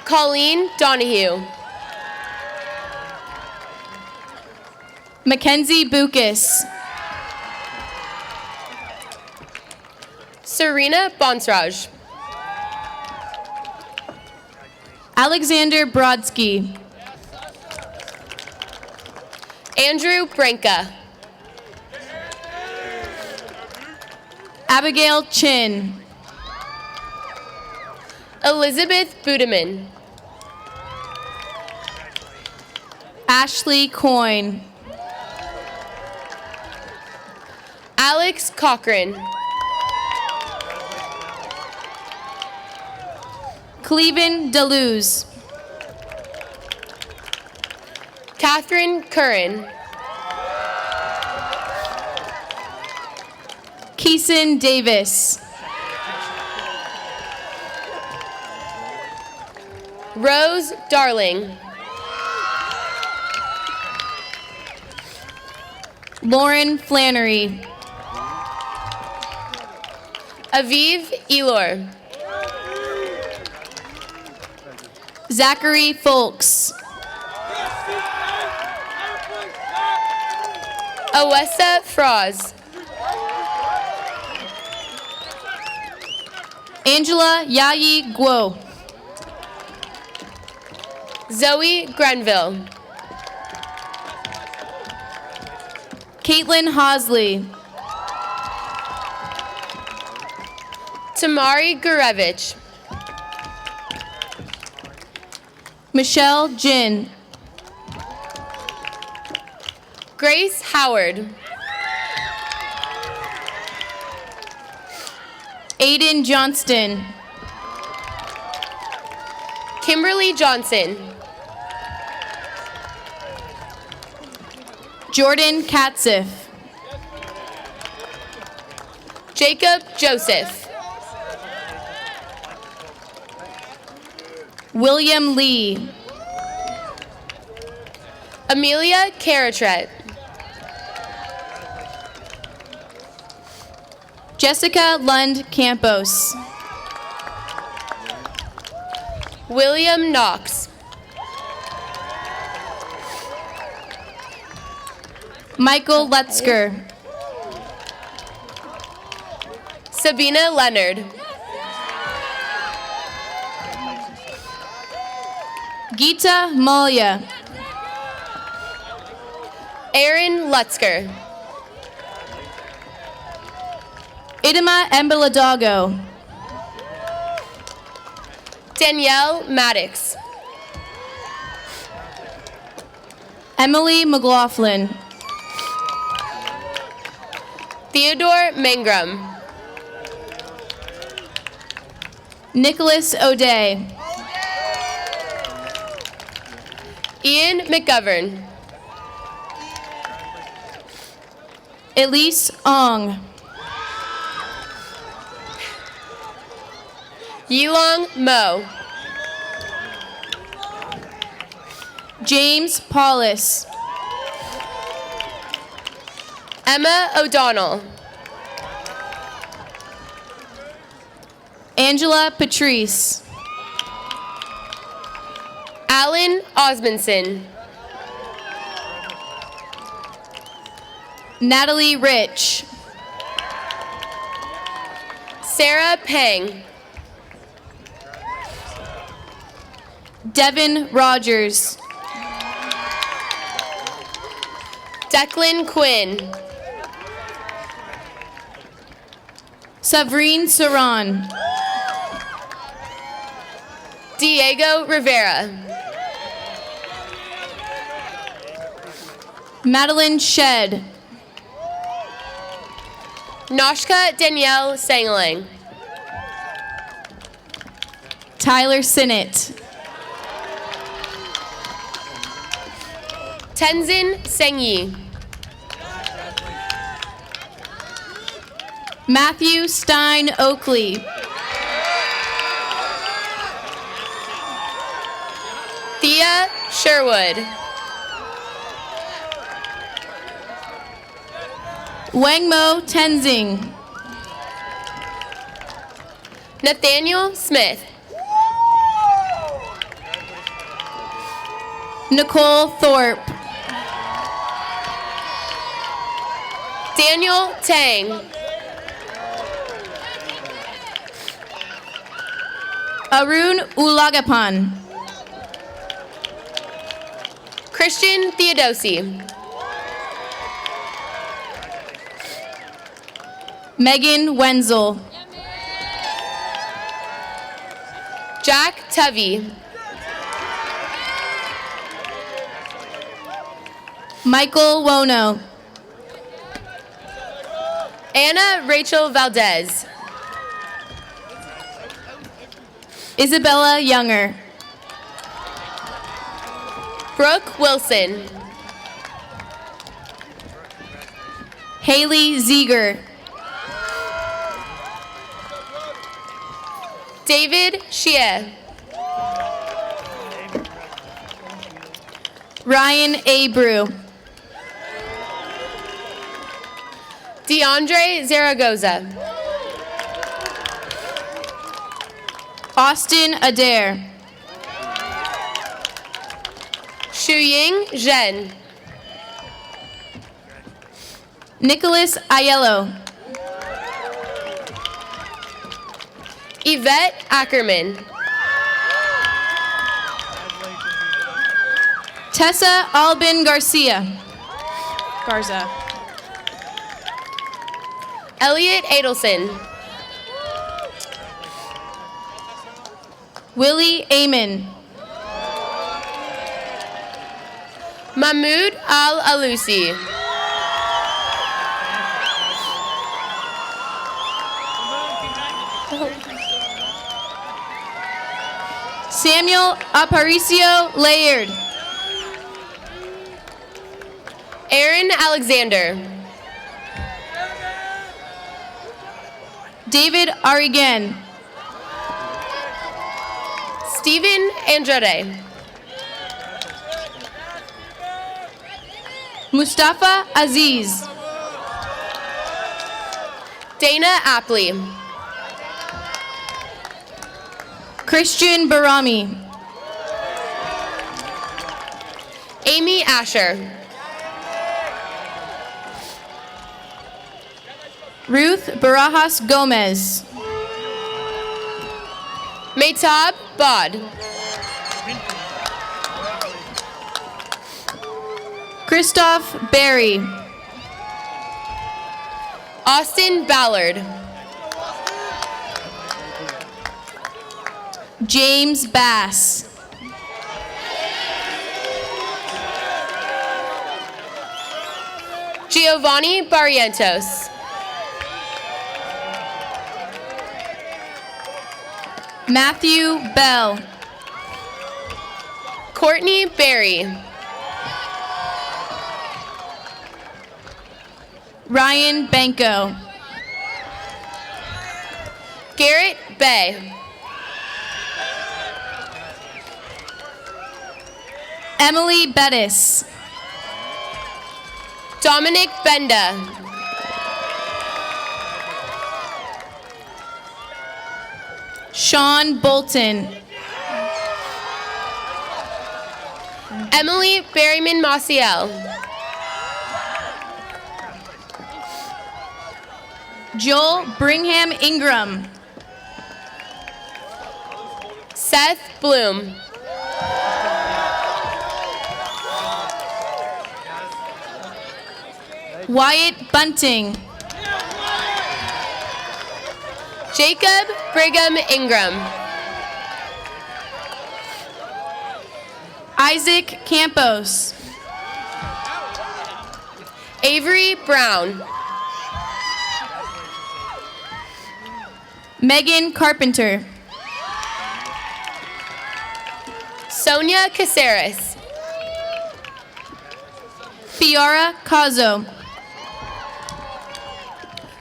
Colleen Donahue. Mackenzie Bucas. Serena Bonsraj. Alexander Brodsky. Andrew Branca. Abigail Chin. Elizabeth Budeman. Ashley Coyne. Alex Cochran. Cleven Deleuze. Catherine Curran. Keeson Davis. Rose Darling. Lauren Flannery. Aviv Elor. Zachary Folks. Awessa Froz. Angela Yayi Guo. Zoe Grenville. Caitlin Hosley. Tamari Gurevich. Michelle Jin. Grace Howard. Aiden Johnston. Kimberly Johnson. Jordan Katzif. Jacob Joseph. William Lee. Amelia Caratret. Jessica Lund Campos. William Knox. Michael Lutzker. Sabina Leonard. Geeta Malya. Aaron Lutzker. Idema Embeladago. Danielle Maddox. Emily McLaughlin. Theodore Mangrum. Nicholas O'Day. Ian McGovern. Elise Ong. Yilong Mo. James Paulus. Emma O'Donnell. Angela Patrice. Alan Osmondson. Natalie Rich. Sarah Pang. Devin Rogers. Declan Quinn. Savrine Saran. Diego Rivera. Madeline Shed. Noshka Danielle Sangalang. Tyler Sinnott. Tenzin Sengyi. Matthew Stein Oakley. Thea Sherwood. Wangmo Tenzing. Nathaniel Smith. Nicole Thorpe. Daniel Tang. Arun Ulagapan. Christian Theodosi. Megan Wenzel. Jack Tuvey. Michael Wono. Anna Rachel Valdez. Isabella Younger. Brooke Wilson. Haley Ziegler. David Shea. Ryan Abreu. DeAndre Zaragoza. Austin Adair. Shuying Zhen. Nicholas Aiello. Yvette Ackerman. Tessa Albin Garcia. Garza. Elliot Adelson. Willie Amen. Mahmoud Al-Alusi. Samuel Aparicio Layard. Aaron Alexander. David Arigan. Stephen Andrade. Mustafa Aziz. Dana Apley. Christian Barami. Amy Asher. Ruth Barajas Gomez. Maytab Bod. Christoph Barry. Austin Ballard. James Bass. Giovanni Barrientos. Matthew Bell. Courtney Berry. Ryan Banco. Garrett Bay. Emily Bettis. Dominic Benda. Sean Bolton. Emily Berryman Maciel. Joel Bringham Ingram. Seth Bloom. Wyatt Bunting. Jacob Brigham Ingram. Isaac Campos. Avery Brown. Megan Carpenter. Sonia Caceres. Fiara Cazzo.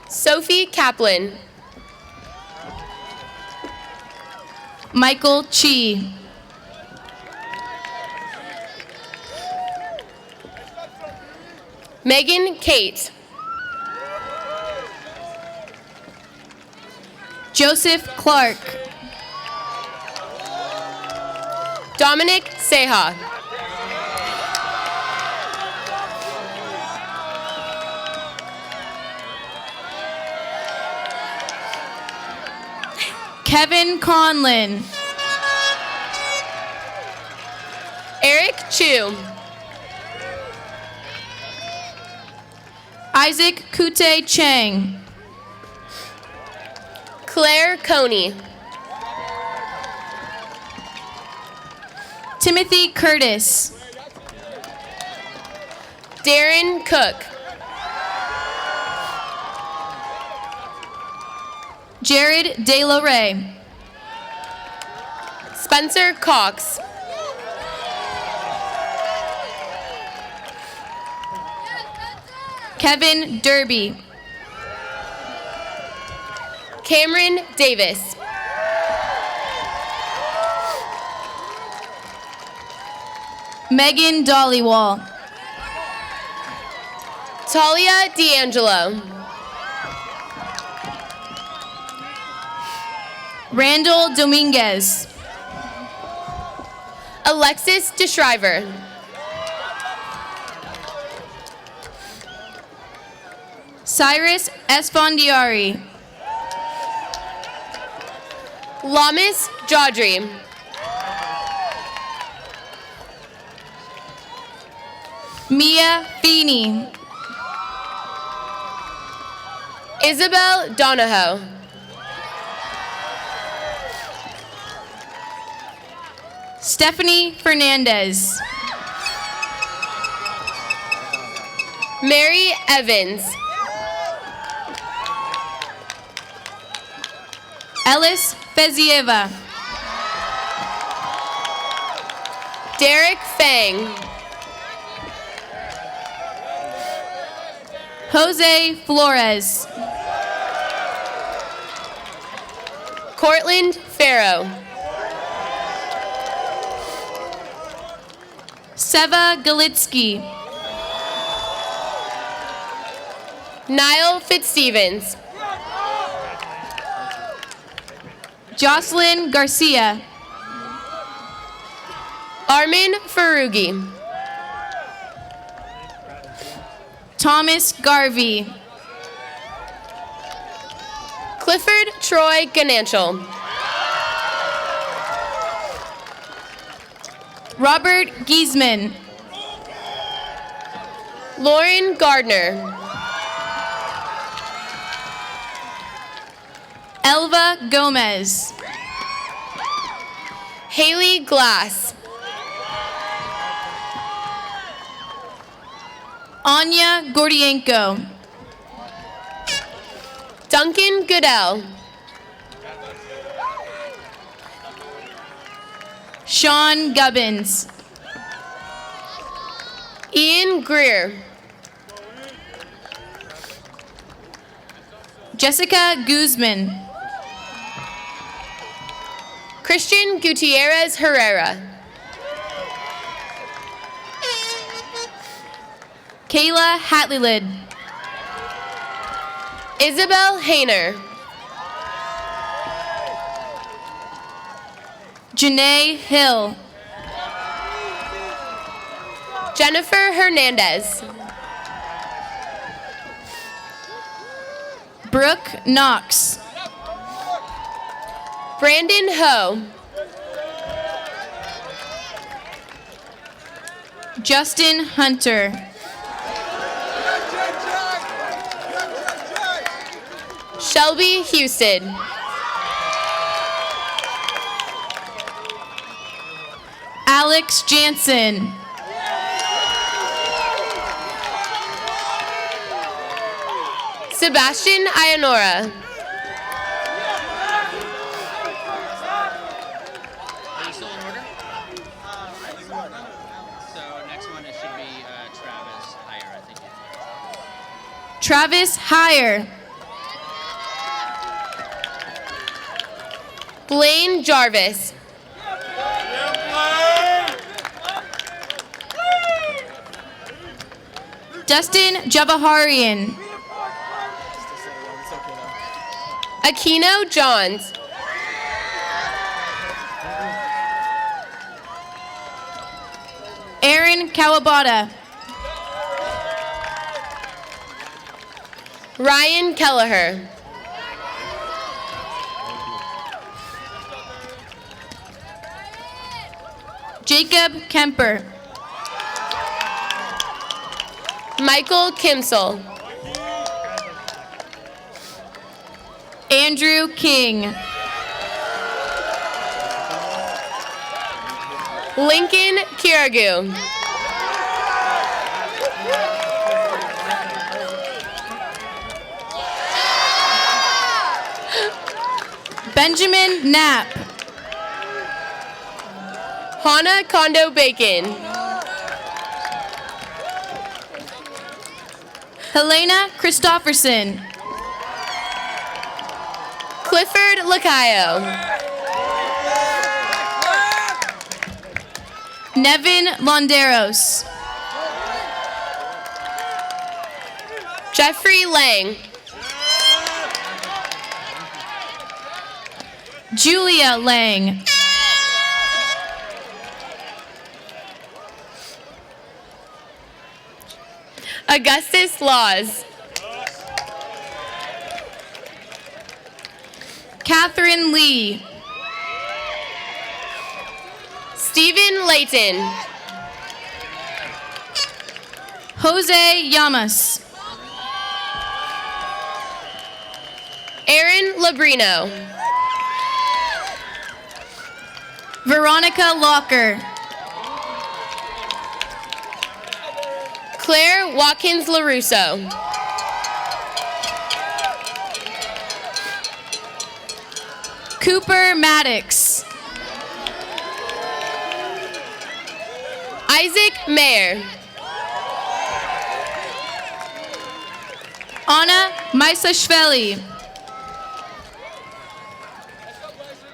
Sophie Kaplan. Michael Chi. Megan Kate. Joseph Clark. Dominic Seha. Kevin Conlin. Eric Chu. Isaac Kute Chang. Claire Coney. Timothy Curtis. Darren Cook. Jared De La Rey. Spencer Cox. Kevin Derby. Cameron Davis. Megan Dollywall. Talia D'Angelo. Randall Dominguez. Alexis DeShriver. Cyrus Esfandiari. Lomas Jaudry. Mia Feeney. Isabel Donahoe. Stephanie Fernandez. Mary Evans. Ellis Fezieva. Derek Fang. Jose Flores. Cortland Farrow. Seva Galitsky. Niall Fitzstevens. Jocelyn Garcia. Armin Farugi. Thomas Garvey. Clifford Troy Gananchel. Robert Giesman. Lauren Gardner. Elva Gomez. Haley Glass. Anya Gordienko. Duncan Goodell. Sean Gubbins. Ian Greer. Jessica Guzman. Christian Gutierrez Herrera. Kayla Hatlilid. Isabel Hayner. Janae Hill. Jennifer Hernandez. Brooke Knox. Brandon Ho. Justin Hunter. Shelby Houston. Alex Jansen. Sebastian Ionora. Are you still in order? So next one it should be Travis Higher, I think. Travis Heyer. Blaine Jarvis. Dustin Javaharian. Aquino Johns. Aaron Kawabata. Ryan Kelleher. Jacob Kemper. Michael Kimsel. Andrew King. Lincoln Kiragu. Benjamin Knapp. Hannah Kondo Bacon. Helena Christofferson. Clifford Lacayo. Nevin Londeros. Jeffrey Lang. Julia Lang. Augustus Laws. Catherine Lee. Stephen Layton. Jose Llamas. Aaron Labrino. Veronica Locker. Claire Watkins LaRusso. Cooper Maddox. Isaac Mayer. Anna Maisashvili.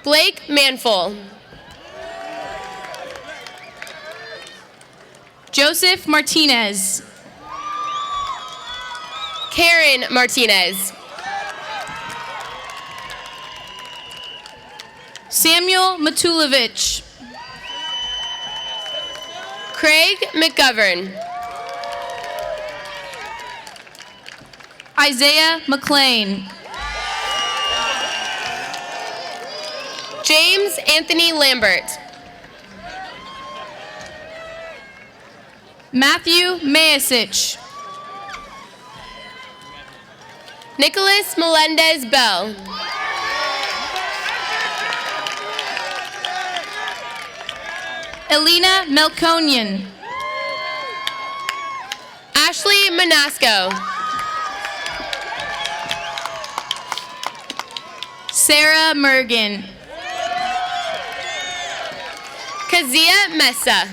Blake Manful. Joseph Martinez. Karen Martinez. Samuel Matulovich. Craig McGovern. Isaiah McLean. James Anthony Lambert. Matthew Mayasich. Nicholas Melendez Bell. Elena Melkonian. Ashley Manasco. Sarah Mergen. Kazia Mesa.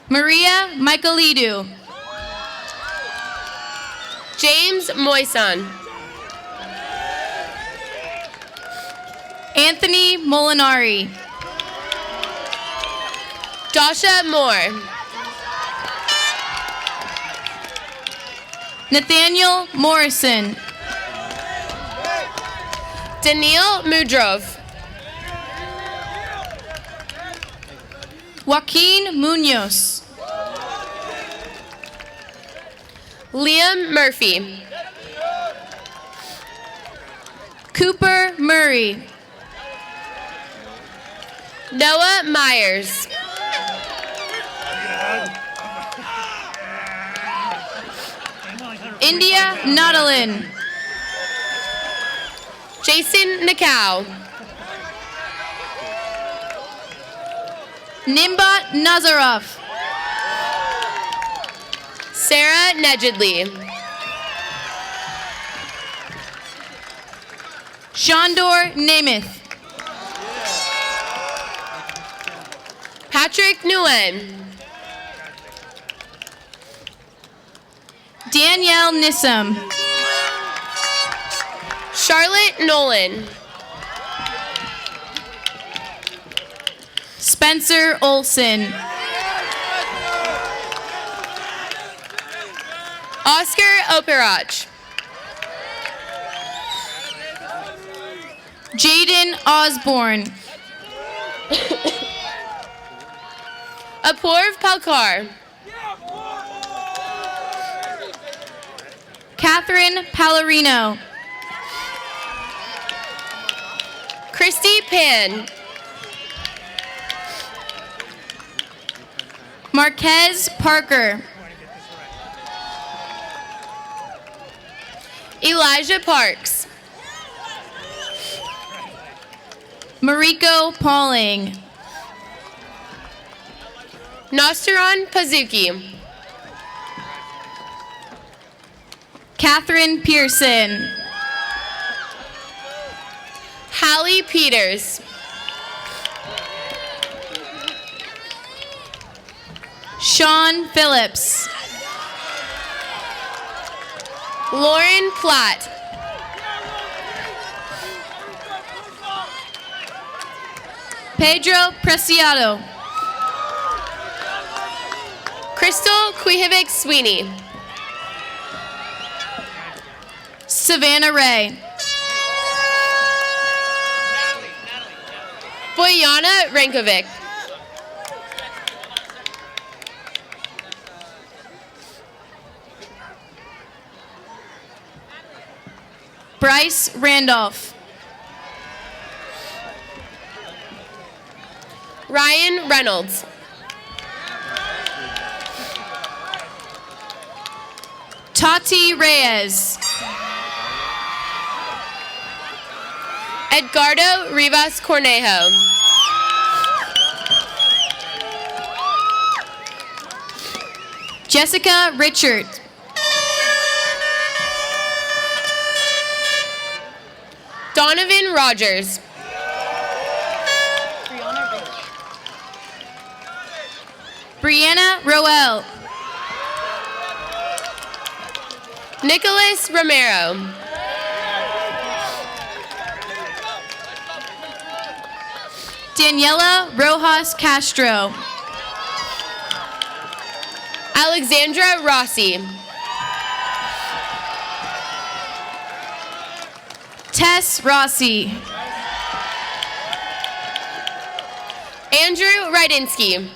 Maria Michaelidou. James Moison. Anthony Molinari. Dasha Moore. Nathaniel Morrison. Daniil Mudrov. Joaquin Munoz. Liam Murphy. Cooper Murray. Noah Myers. India Nautilin. Jason Nikau. Nimbat Nazarov. Sarah Nedjedli. Shandor Namath. Patrick Nguyen. Danielle Nissom. Charlotte Nolan. Spencer Olson. Oscar Operach. Jaden Osborne. Apoorv Palkar. Catherine Pallarino. Christy Pan. Marquez Parker. Elijah Parks. Mariko Pauling. Nosteron Pazuki. Catherine Pearson. Hallie Peters. Sean Phillips. Lauren Platt. Pedro Preciado. Crystal Queehivik Sweeney. Savannah Ray. Boyana Rankovic. Bryce Randolph. Ryan Reynolds. Tati Reyes. Edgardo Rivas Cornejo. Jessica Richard. Donovan Rogers. Brianna Roel. Nicholas Romero. Daniela Rojas Castro. Alexandra Rossi. Tess Rossi. Andrew Rydinsky.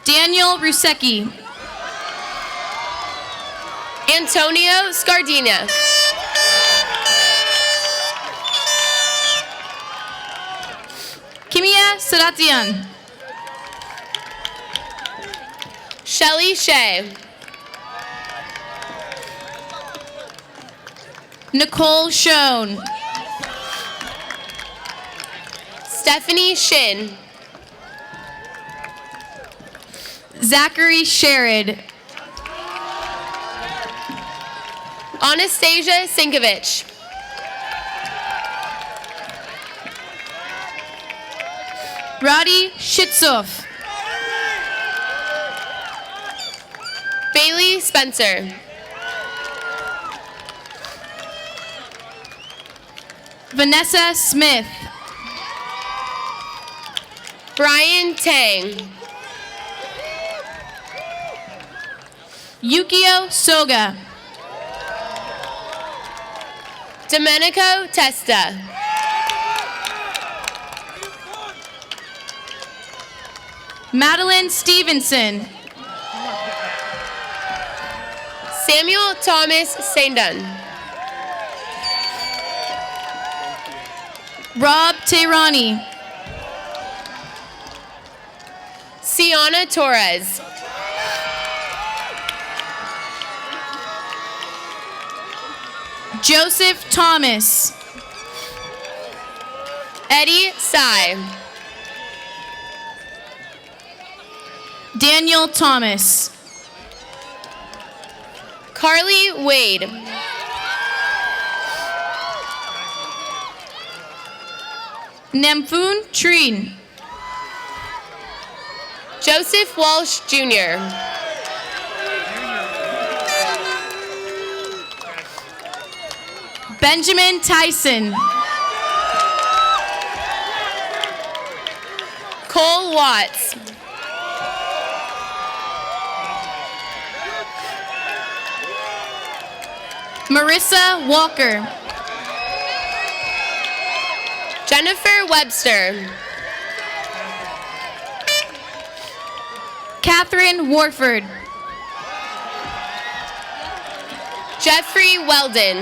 Daniel Rusecki. Antonio Scardina. Kimia Sadatian. Shelly Shea. Nicole Schoen. Stephanie Shin. Zachary Sherrod. Anastasia Sinkovich. Roddy Shitsov. Bailey Spencer. Vanessa Smith. Brian Tang. Yukio Soga. Domenico Testa. Madeline Stevenson. Samuel Thomas Saindon. Rob Tehrani. Sienna Torres. Joseph Thomas. Eddie Sy. Daniel Thomas. Carly Wade. Namfoon Treen. Joseph Walsh Jr. Benjamin Tyson. Cole Watts. Marissa Walker. Jennifer Webster. Catherine Warford. Jeffrey Weldon.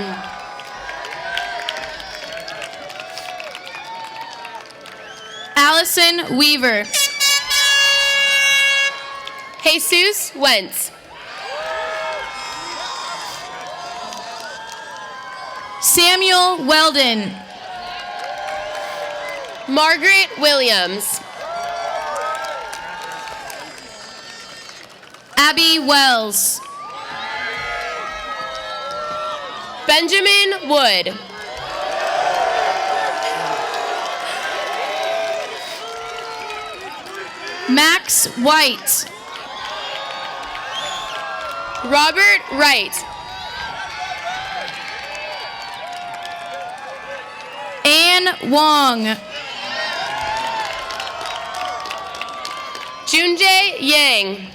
Allison Weaver. Jesus Wentz. Samuel Weldon. Margaret Williams. Abby Wells. Benjamin Wood. Max White. Robert Wright. Anne Wong. Junjae Yang.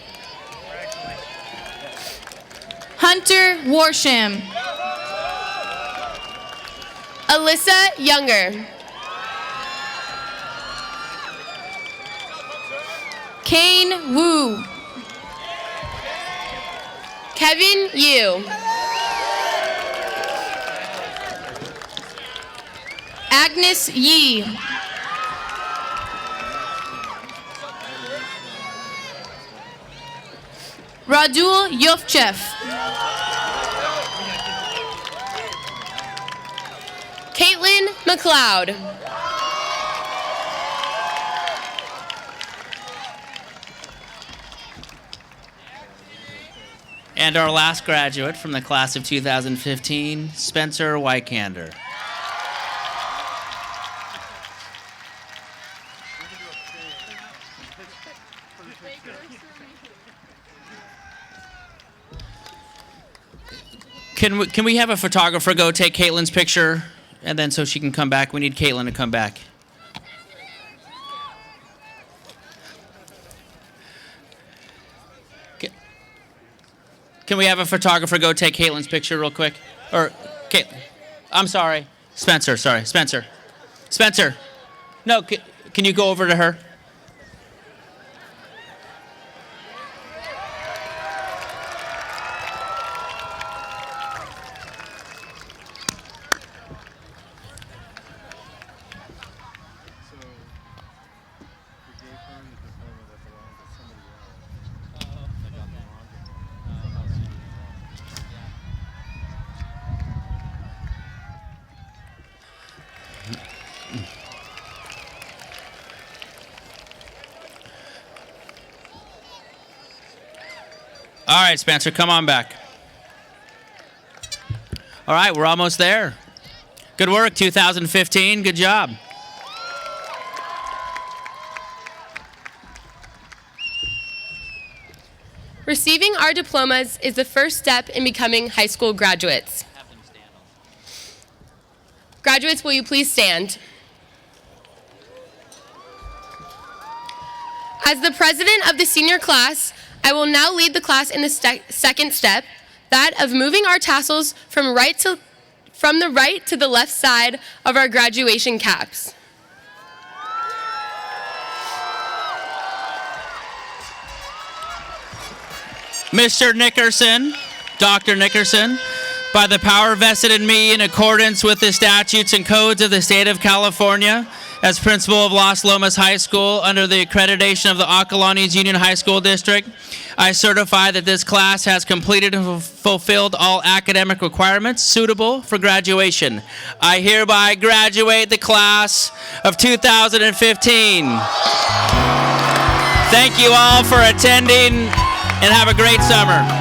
Hunter Warsham. Alyssa Younger. Kane Wu. Kevin Yu. Agnes Yi. Radul Yovchev. Caitlin McLeod. And our last graduate from the class of 2015, Spencer Wykander. Can we have a photographer go take Caitlin's picture, and then so she can come back? We need Caitlin to come back. Can we have a photographer go take Caitlin's picture real quick? Or, Caitlin. I'm sorry. Spencer, sorry. Spencer. Spencer. No, can you go over to her? All right, Spencer, come on back. All right, we're almost there. Good work, 2015. Good job. Receiving our diplomas is the first step in becoming high school graduates. Graduates, will you please stand? As the president of the senior class, I will now lead the class in the second step, that of moving our tassels from the right to the left side of our graduation caps. Mr. Nickerson, Dr. Nickerson, by the power vested in me in accordance with the statutes and codes of the state of California, as principal of Los Lomas High School under the accreditation of the Acalanes Union High School District, I certify that this class has completed and fulfilled all academic requirements suitable for graduation. I hereby graduate the class of 2015. Thank you all for attending, and have a great summer.